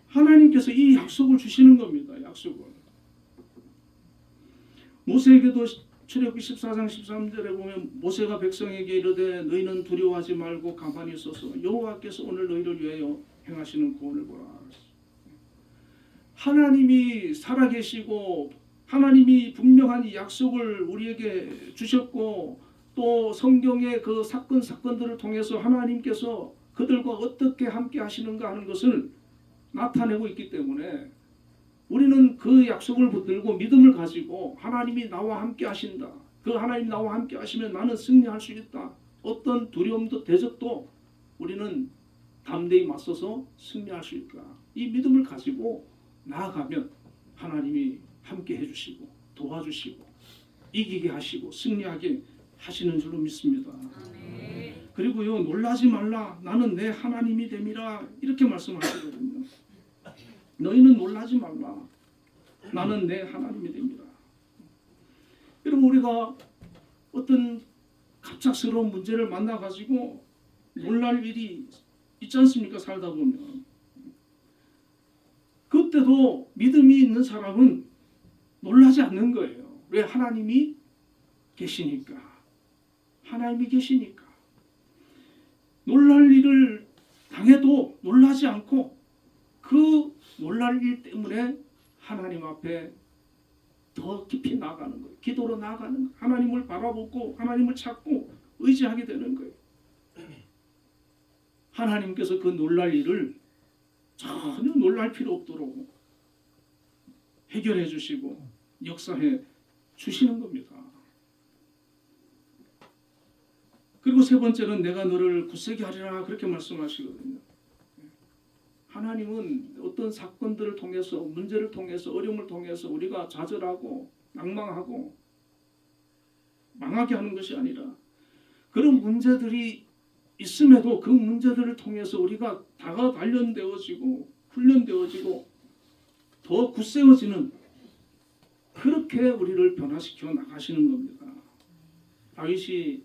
하나님께서 이 약속을 주시는 겁니다. 약속을. 모세에게도 출애굽기 14장 13절에 보면 모세가 백성에게 이르되 너희는 두려워하지 말고 가만히 있어서 여호와께서 오늘 너희를 위하여 행하시는 구원을 보라. 하나님이 살아계시고 하나님이 분명한 이 약속을 우리에게 주셨고 또 성경의 그 사건들을 통해서 하나님께서 그들과 어떻게 함께 하시는가 하는 것을 나타내고 있기 때문에 우리는 그 약속을 붙들고 믿음을 가지고 하나님이 나와 함께 하신다. 그 하나님 나와 함께 하시면 나는 승리할 수 있다. 어떤 두려움도 대적도 우리는 담대히 맞서서 승리할 수 있다. 이 믿음을 가지고 나아가면 하나님이 함께 해주시고 도와주시고 이기게 하시고 승리하게 하시는 줄로 믿습니다. 그리고요 놀라지 말라 나는 내 하나님이 됨이라 이렇게 말씀하시거든요. 너희는 놀라지 말라 나는 내 하나님이 됨이라. 여러분 우리가 어떤 갑작스러운 문제를 만나가지고 놀랄 일이 있지 않습니까? 살다 보면 그때도 믿음이 있는 사람은 놀라지 않는 거예요. 왜? 하나님이 계시니까. 하나님이 계시니까. 놀랄 일을 당해도 놀라지 않고 그 놀랄 일 때문에 하나님 앞에 더 깊이 나아가는 거예요. 기도로 나아가는 거예요. 하나님을 바라보고 하나님을 찾고 의지하게 되는 거예요. 하나님께서 그 놀랄 일을 전혀 놀랄 필요 없도록 해결해 주시고 역사해 주시는 겁니다. 그리고 세 번째는 내가 너를 굳세게 하리라 그렇게 말씀하시거든요. 하나님은 어떤 사건들을 통해서 문제를 통해서 어려움을 통해서 우리가 좌절하고 낭망하고 망하게 하는 것이 아니라 그런 문제들이 있음에도 그 문제들을 통해서 우리가 다가 단련되어지고 훈련되어지고 더 굳세어지는 그렇게 우리를 변화시켜 나가시는 겁니다. 다윗이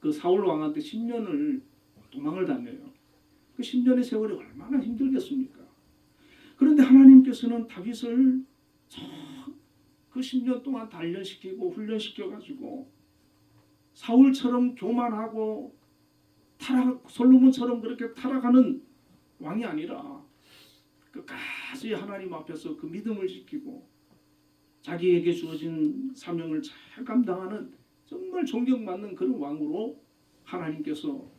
그 사울 왕한테 10년을 도망을 다녀요. 그 10년의 세월이 얼마나 힘들겠습니까? 그런데 하나님께서는 다윗을 그 10년 동안 단련시키고 훈련시켜가지고 사울처럼 교만하고 솔로몬처럼 그렇게 타락하는 왕이 아니라 끝까지 하나님 앞에서 그 믿음을 지키고 자기에게 주어진 사명을 잘 감당하는 정말 존경받는 그런 왕으로 하나님께서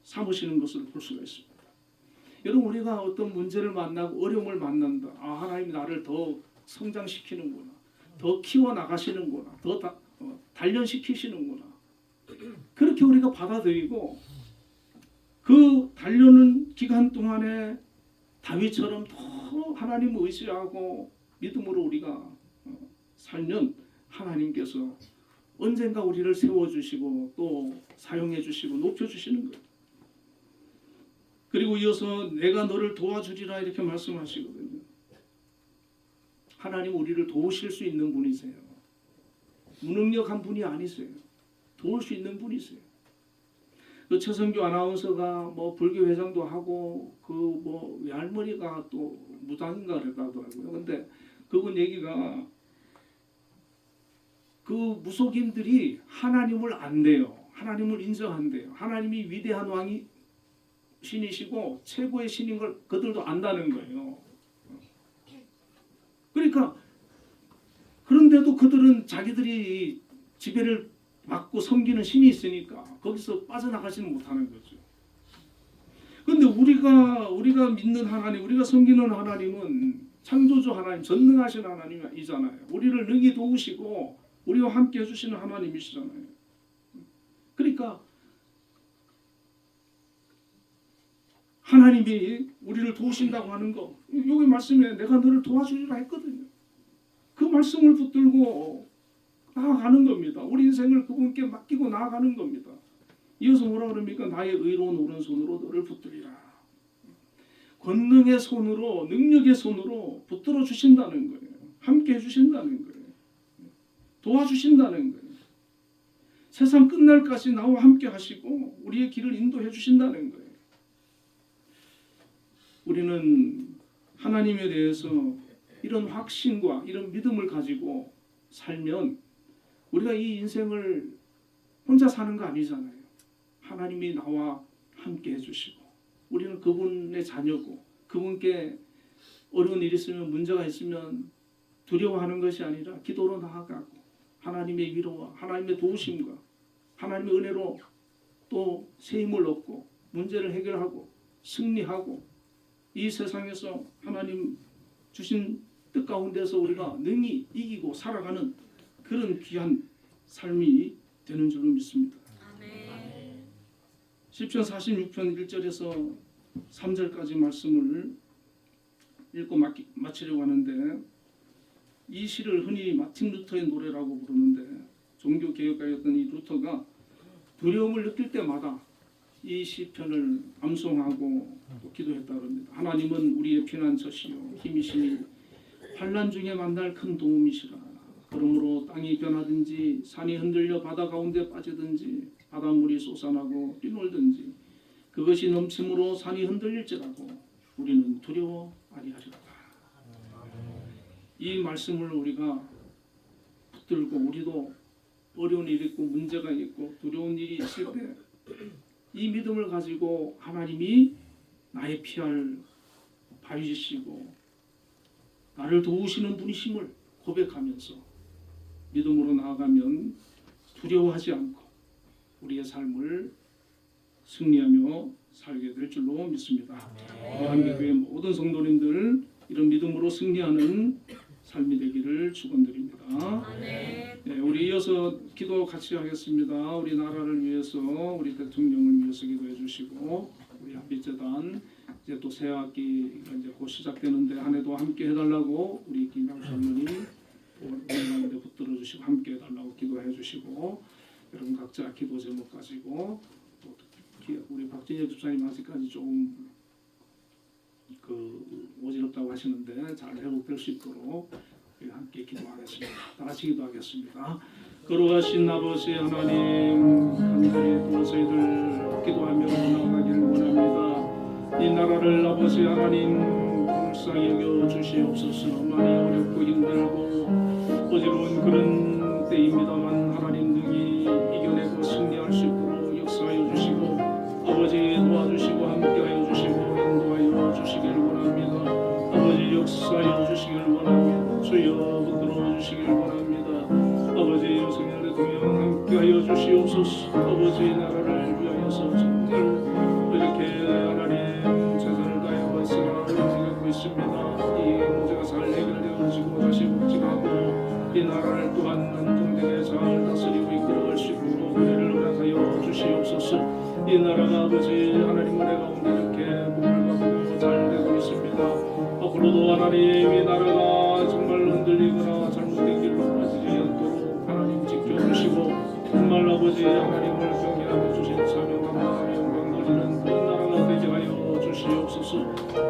삼으시는 것을 볼 수가 있습니다. 여러분 우리가 어떤 문제를 만나고 어려움을 만난다. 하나님이 나를 더 성장시키는구나. 더 키워나가시는구나. 더 단련시키시는구나. 그렇게 우리가 받아들이고 그 단련은 기간 동안에 다윗처럼 더 하나님을 의지하고 믿음으로 우리가 살면 하나님께서 언젠가 우리를 세워주시고 또 사용해주시고 높여주시는 거예요. 그리고 이어서 내가 너를 도와주리라 이렇게 말씀하시거든요. 하나님 우리를 도우실 수 있는 분이세요. 무능력한 분이 아니세요. 도울 수 있는 분이세요. 그 최선교 아나운서가 뭐 불교 회장도 하고 그 뭐 외할머니가 또 무당인가 그랬다더라고요. 근데 그분 얘기가 그 무속인들이 하나님을 안대요. 하나님을 인정한대요. 하나님이 위대한 왕이 신이시고 최고의 신인 걸 그들도 안다는 거예요. 그러니까 그런데도 그들은 자기들이 지배를 받고 섬기는 신이 있으니까 거기서 빠져나가지는 못하는 거죠. 그런데 우리가 믿는 하나님, 우리가 섬기는 하나님은 창조주 하나님, 전능하신 하나님이잖아요. 우리를 능히 도우시고 우리와 함께 해주시는 하나님이시잖아요. 그러니까 하나님이 우리를 도우신다고 하는 거, 여기 말씀에 내가 너를 도와주리라 했거든요. 그 말씀을 붙들고 나아가는 겁니다. 우리 인생을 그분께 맡기고 나아가는 겁니다. 이어서 뭐라 그럽니까? 나의 의로운 오른손으로 너를 붙들리라. 권능의 손으로, 능력의 손으로 붙들어 주신다는 거예요. 함께 해주신다는 거예요. 도와주신다는 거예요. 세상 끝날까지 나와 함께 하시고 우리의 길을 인도해 주신다는 거예요. 우리는 하나님에 대해서 이런 확신과 이런 믿음을 가지고 살면 우리가 이 인생을 혼자 사는 거 아니잖아요. 하나님이 나와 함께 해주시고 우리는 그분의 자녀고 그분께 어려운 일이 있으면 문제가 있으면 두려워하는 것이 아니라 기도로 나아가고 하나님의 위로와 하나님의 도우심과 하나님의 은혜로 또 새 힘을 얻고 문제를 해결하고 승리하고 이 세상에서 하나님 주신 뜻 가운데서 우리가 능히 이기고 살아가는 그런 귀한 삶이 되는 줄로 믿습니다. 시편 46편 1절에서 3절까지 말씀을 읽고 마치려고 하는데 이 시를 흔히 마틴 루터의 노래라고 부르는데 종교개혁가였던 이 루터가 두려움을 느낄 때마다 이 시편을 암송하고 또 기도했다고 합니다. 하나님은 우리의 피난처시요 힘이시니 환난 중에 만날 큰 도움이시라. 그러므로 땅이 변하든지 산이 흔들려 바다 가운데 빠지든지 바닷물이 솟아나고 뛰놀든지 그것이 넘침으로 산이 흔들릴지라도 우리는 두려워 아니하리로다. 이 말씀을 우리가 붙들고 우리도 어려운 일이 있고 문제가 있고 두려운 일이 있을 때 이 믿음을 가지고 하나님이 나의 피할 바위시고 나를 도우시는 분이심을 고백하면서 믿음으로 나아가면 두려워하지 않고 우리의 삶을 승리하며 살게 될 줄로 믿습니다. 한국교회 모든 성도님들 이런 믿음으로 승리하는 삶이 되기를 축원드립니다. 네, 우리 이어서 기도 같이 하겠습니다. 우리 나라를 위해서 우리 대통령을 위해서 기도해 주시고 우리 한빛재단 이제 또 새 학기가 이제 곧 시작되는데 한 해도 함께 해달라고 우리 김양수 할머니 우리 붙들어 주시고 함께 해달라고 기도해 주시고 여러분 각자 기도 제목 가지고 또 우리 박진혁 집사님 아직까지 좀 어지럽다고 하시는데 잘 회복될 수 있도록 우리 함께 기도하겠습니다. 다 같이 기도하겠습니다. 거룩하신 아버지 하나님 간절히 또 저희들 기도하며 나아가기를 원합니다. 이 나라를 아버지 하나님 불쌍히 여겨 주시옵소서. 많이 어렵고 힘들고 어지러운 그런 때입니다만 하나님 능히 이겨내고 승리할 수 있도록 역사하여 주시고 아버지 도와주시고 함께하여 주시고 인도하여 주시길 원합니다. 아버지 역사하여 주시길 원합니다. 주여 붙들어 주시길 원합니다. 아버지 윤석열 대통령 함께하여 주시옵소서. 아버지 나라를 위하여서 정말 이렇게 하나님 최선을 다해왔으나 어려움을 있습니다. 이 문제가 잘 해결되어지고 다시 복직하고 이 나라를 또한 안정되게 잘 다스리고 이끌어갈 수 있도록 은혜를 허락하여 주시옵소서. 이 나라가 아버지 하나님 은혜 가운데 이렇게 복을 받고 잘 되고 있습니다. 앞으로도 하나님 이 나라가 정말 흔들리거나 잘못된 길로 빠지지 않도록 하나님 지켜주시고 정말 아버지 하나님을 경외하며 주신 사명 감당하며 영광 돌리는 그런 나라가 되게 하여 주시옵소서.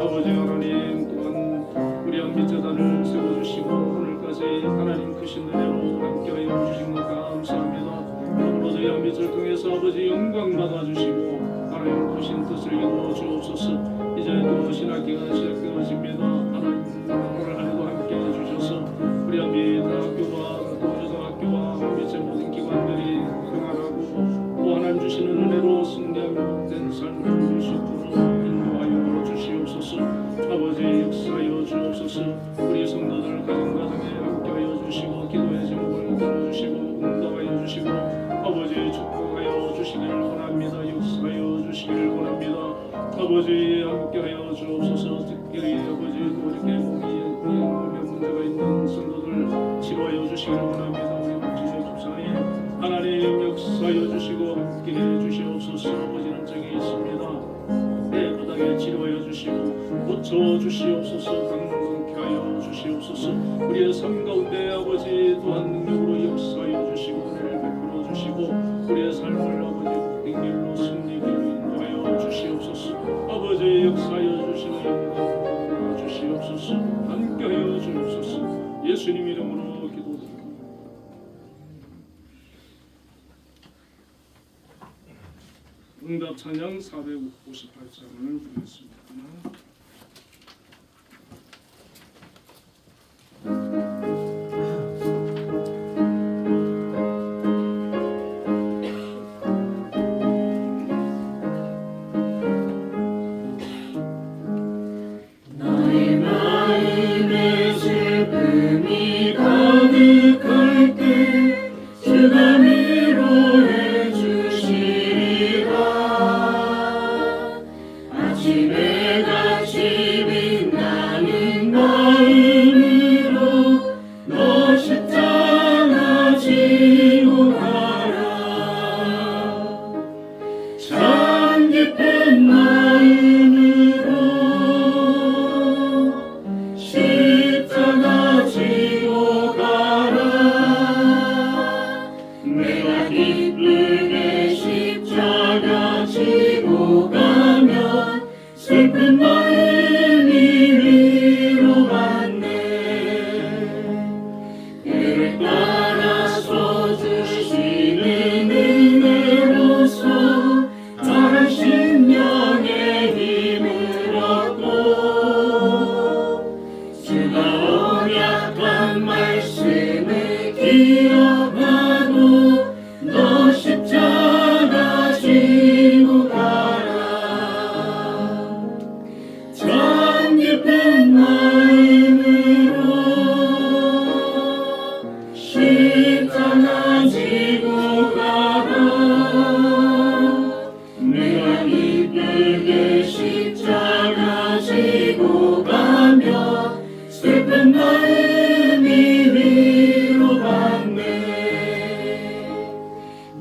아버지 하나님 또한 우리 한빛재단을 세워주시고 오늘까지 하나님 크신 은혜로 함께하여 주신 것 감사합니다. 앞으로 저희 한빛을 통해서 아버지 영광 받아주시고 하나님 크신 뜻을 이루어 주옵소서. 이제 또 신학기가 시작되어집니다. 하나님 오늘 한 해도 함께해 주셔서 우리 한빛 학교와 또 유성학교와 한빛의 모든 기관들이 평안하고 또 하나님 주시는 은혜로 승리하며 된 삶을 볼 수 있도록 인도하여 주시옵소서. 아버지 역사하여 주옵소서. 우리 성도들 가정 아버지 함께하여 주옵소서. 특별히 아버지 또 이렇게 몸에 문제가 있는 성도들 치료하여 주시기를 원합니다. 우리 박지재 집사님 하나님 역사하여 주시고 함께해 주시옵소서. 아버지는 정이 있습니다. 내 바닥에 치료하여 주시고 고쳐 주시옵소서. 강건케 하여 주시옵소서. 우리의 삶 가운데 아버지 또한 능력으로 역사하여 주시고 은혜를 베풀어 주시고 우리의 삶을 아버지 복된 길로 승리길로 인도하여 주시옵소서. 아버지 역사하여 주시고 영광 주시옵소서. 함께하여 주옵소서. 예수님 이름으로 기도드립니다. 응답 찬양 458장을 부르겠습니다. 나의 마음에 슬픔이 가득할 때 주가 위로해 주시리라. 아침에 같이 빛나는 마음으로 너 십자가 지고 가라. 참 기쁜 마음으로 십자가 지고 가라. 내가 기쁘게 십자가 지고 가면 슬픈 마음이 위로받네. 때를 따라서 주시는 은혜로서 다른 심령의 힘을 얻고 주가 언약한 말씀을 기억하고 너 십자가 지고 가라. 참 기쁜 마음으로 십자가 지고 가라. 내가 기쁘게 십자가 지고 가면 슬픈 마음이 위로받네.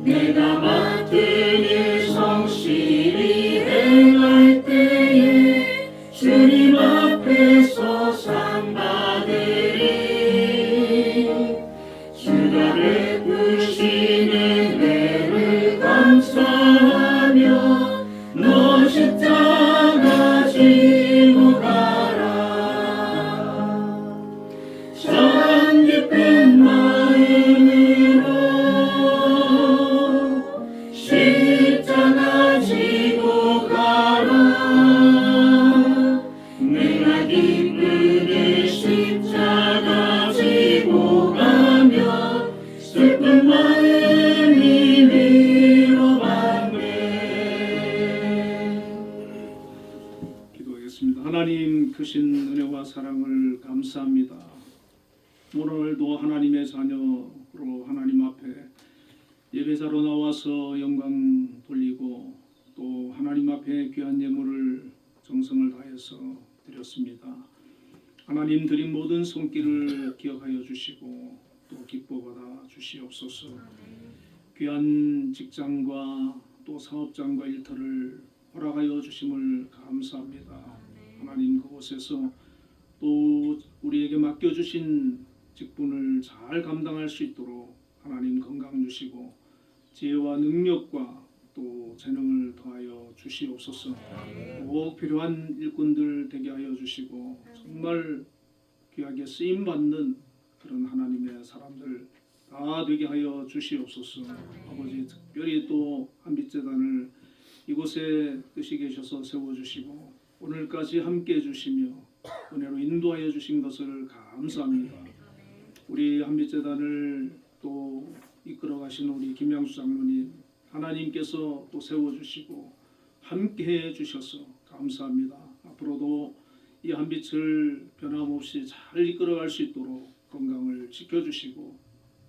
내가 맡은 일 성실히 행할 때에 주님 앞에서 상 받으리. 주가 베푸시는 은혜를 감사하며 너 십자가 지고 가라. 참 기쁜 마음으로 십자가 지고 가라. 내가 기쁘게 십자가 지고 가면 슬픈 마음이 위로받네. 기도하겠습니다. 하나님 크신 은혜와 사랑을 감사합니다. 오늘도 하나님의 자녀로 하나님 앞에 예배자로 나와서 영광 돌리고 또 하나님 앞에 귀한 예물을 정성을 다해서 드렸습니다. 하나님 드린 모든 손길을 기억하여 주시고 또 기뻐받아 주시옵소서. 귀한 직장과 또 사업장과 일터를 허락하여 주심을 감사합니다. 하나님 그곳에서 또 우리에게 맡겨주신 직분을 잘 감당할 수 있도록 하나님 건강 주시고 지혜와 능력과 또 재능을 더하여 주시옵소서. 꼭 필요한 일꾼들 되게 하여 주시고 정말 귀하게 쓰임받는 그런 하나님의 사람들 다 되게 하여 주시옵소서. 아버지 특별히 또 한빛재단을 이곳에 뜻이 계셔서 세워주시고 오늘까지 함께해 주시며 은혜로 인도하여 주신 것을 감사합니다. 우리 한빛재단을 또 이끌어 가시는 우리 김양수 장로님 하나님께서 또 세워주시고 함께해 주셔서 감사합니다. 앞으로도 이 한빛을 변함없이 잘 이끌어갈 수 있도록 건강을 지켜주시고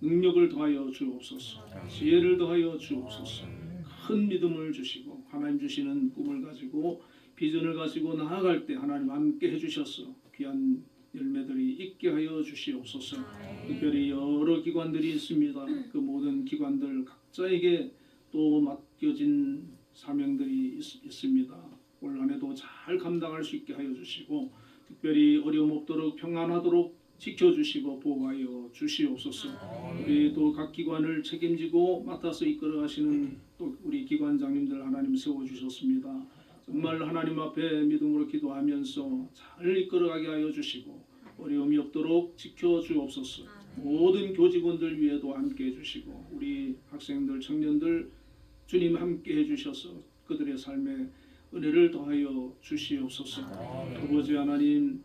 능력을 더하여 주옵소서. 지혜를 더하여 주옵소서. 큰 믿음을 주시고 하나님 주시는 꿈을 가지고 비전을 가지고 나아갈 때 하나님 함께 해주셔서 귀한 열매들이 있게 하여 주시옵소서. 특별히 여러 기관들이 있습니다. 그 모든 기관들 각자에게 또 맡겨진 사명들이 있습니다. 올 한해도 잘 감당할 수 있게 하여 주시고 특별히 어려움 없도록 평안하도록 지켜주시고 보호하여 주시옵소서. 우리 또 각 기관을 책임지고 맡아서 이끌어가시는 또 우리 기관장님들 하나님 세워주셨습니다. 정말 하나님 앞에 믿음으로 기도하면서 잘 이끌어가게 하여 주시고 어려움이 없도록 지켜주옵소서. 모든 교직원들 위에도 함께 해주시고 우리 학생들 청년들 주님 함께 해주셔서 그들의 삶에 은혜를 더하여 주시옵소서. 아버지 하나님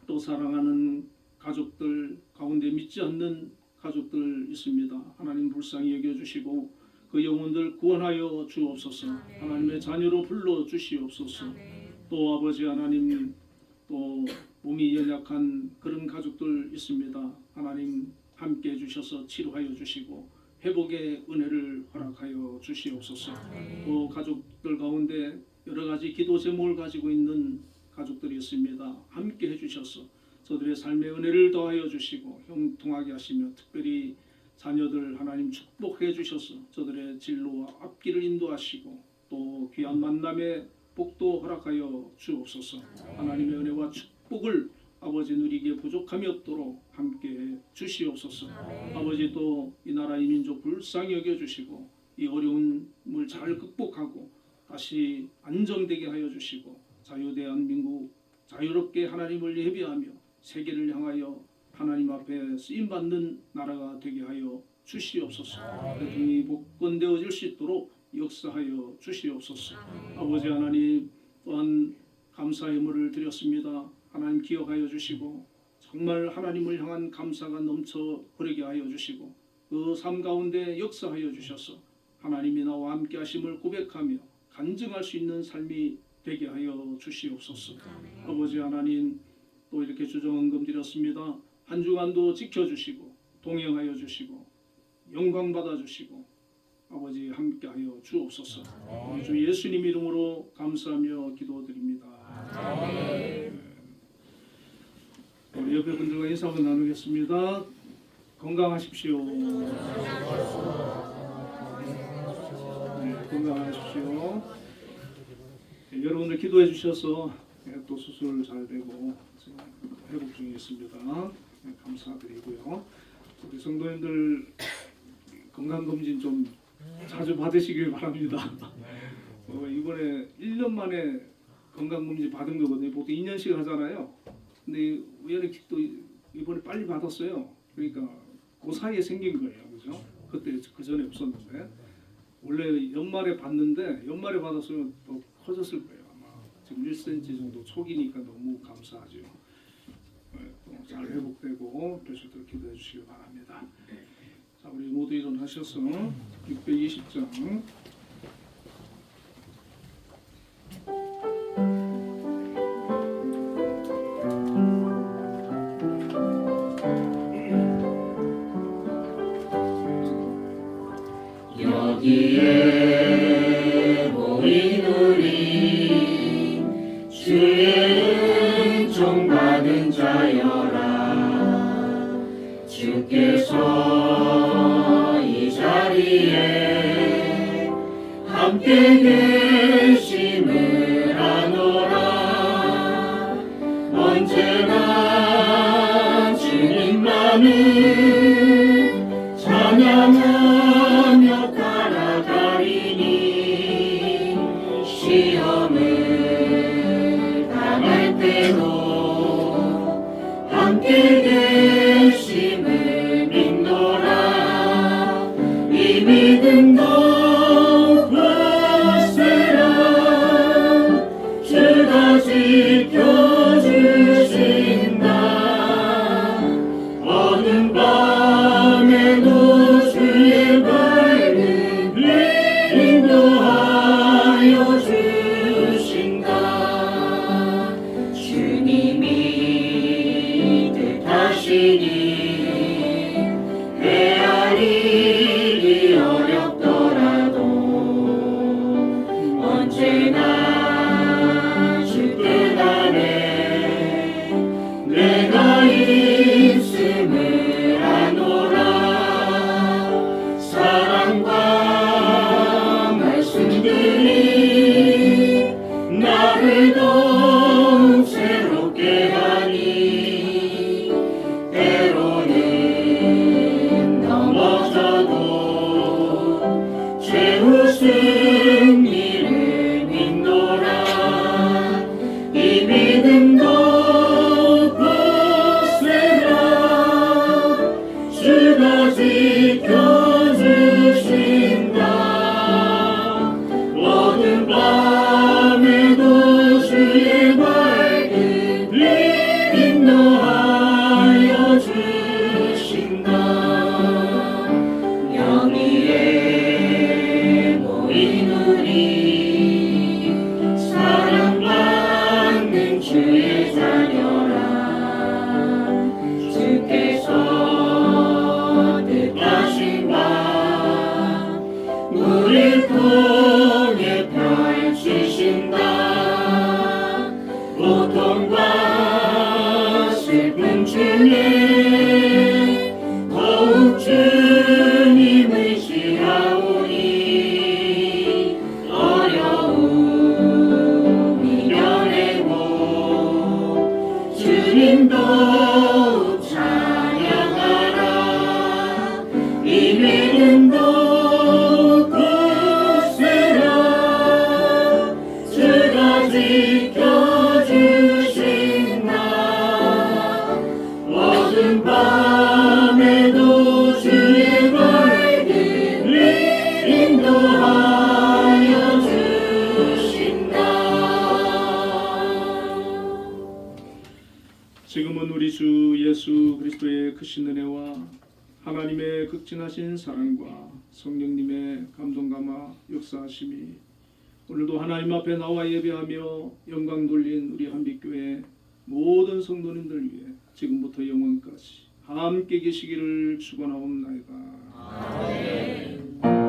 또 사랑하는 가족들 가운데 믿지 않는 가족들 있습니다. 하나님 불쌍히 여겨주시고 그 영혼들 구원하여 주옵소서. 하나님의 자녀로 불러 주시옵소서. 또 아버지 하나님 또 몸이 연약한 그런 가족들 있습니다. 하나님 함께 해주셔서 치료하여 주시고 회복의 은혜를 허락하여 주시옵소서. 또 가족들 가운데 여러 가지 기도 제목을 가지고 있는 가족들이 있습니다. 함께 해주셔서 저들의 삶의 은혜를 더하여 주시고 형통하게 하시며 특별히 자녀들 하나님 축복해 주셔서 저들의 진로와 앞길을 인도하시고 또 귀한 만남의 복도 허락하여 주옵소서. 하나님의 은혜와 축복을 아버지 누리기에 부족함이 없도록 함께 주시옵소서. 아버지 또 이 나라 이 민족 불쌍히 여겨주시고 이 어려움을 잘 극복하고 다시 안정되게 하여 주시고 자유대한민국 자유롭게 하나님을 예배하며 세계를 향하여 하나님 앞에 쓰임받는 나라가 되게 하여 주시옵소서. 대통령이 복권되어질 수 있도록 역사하여 주시옵소서. 아버지 하나님 또한 감사의 물을 드렸습니다. 하나님 기억하여 주시고 정말 하나님을 향한 감사가 넘쳐 흐르게 하여 주시고 그 삶 가운데 역사하여 주셔서 하나님이 나와 함께 하심을 고백하며 간증할 수 있는 삶이 되게 하여 주시옵소서. 아버지 하나님 또 이렇게 주정헌금 드렸습니다. 한 주간도 지켜주시고 동행하여 주시고 영광 받아주시고 아버지 함께하여 주옵소서. 우리 주 예수님 이름으로 감사하며 기도드립니다. 우리 옆에 분들과 인사 한번 나누겠습니다. 건강하십시오. 건강하십시오. 여러분들 기도해 주셔서 또 수술 잘 되고 지금 회복 중에 있습니다. 감사드리고요. 우리 성도님들 건강검진 좀 자주 받으시길 바랍니다. 이번에 1년 만에 건강검진 받은 거거든요. 보통 2년씩 하잖아요. 근데 우연히 또 이번에 빨리 받았어요. 그러니까 그 사이에 생긴 거예요. 그죠? 그때 그 전에 없었는데 원래 연말에 받는데 연말에 받았으면 더 커졌을 거예요. 아마 지금 1cm 정도 초기니까 너무 감사하죠. 잘 회복되고 교수들 기도해 주시기 바랍니다. 자, 우리 모두 일어나셔서 620장 여기에 모인 우리 주의 은총 받은 자여라. 주께서 이 자리에 함께 계심을 아노라. 언제나 주님만을 찬양하며 따라가리니 시험을 당할 때도 함께 계심을 믿노라. 이 믿음도 굳세라. 주가 지켜주신다. 어두운 밤에도 주의 밝은 인도하여 주신다. 주님이 뜻하시니 헤아리기 어렵더라도 우리 품에 펼치신다. 고통과 슬픔 중에 더욱 주님 의지하오니 어려움 이겨내고 주님 더욱 찬양하라. 이민은 더욱 굳세라. 주가 지켜주신다. 어두운 밤에도 주의 밝은 인도하여 주신다. 지금은 우리 주 예수 그리스도의 크신 은혜와 하나님의 극진하신 사랑과 성령님의 감동 감화 역사하심이 오늘도 하나님 앞에 나와 예배하며 영광 돌린 우리 한빛교회 모든 성도님들 위해 지금부터 영원까지 함께 계시기를 축원하옵나이다. 아멘.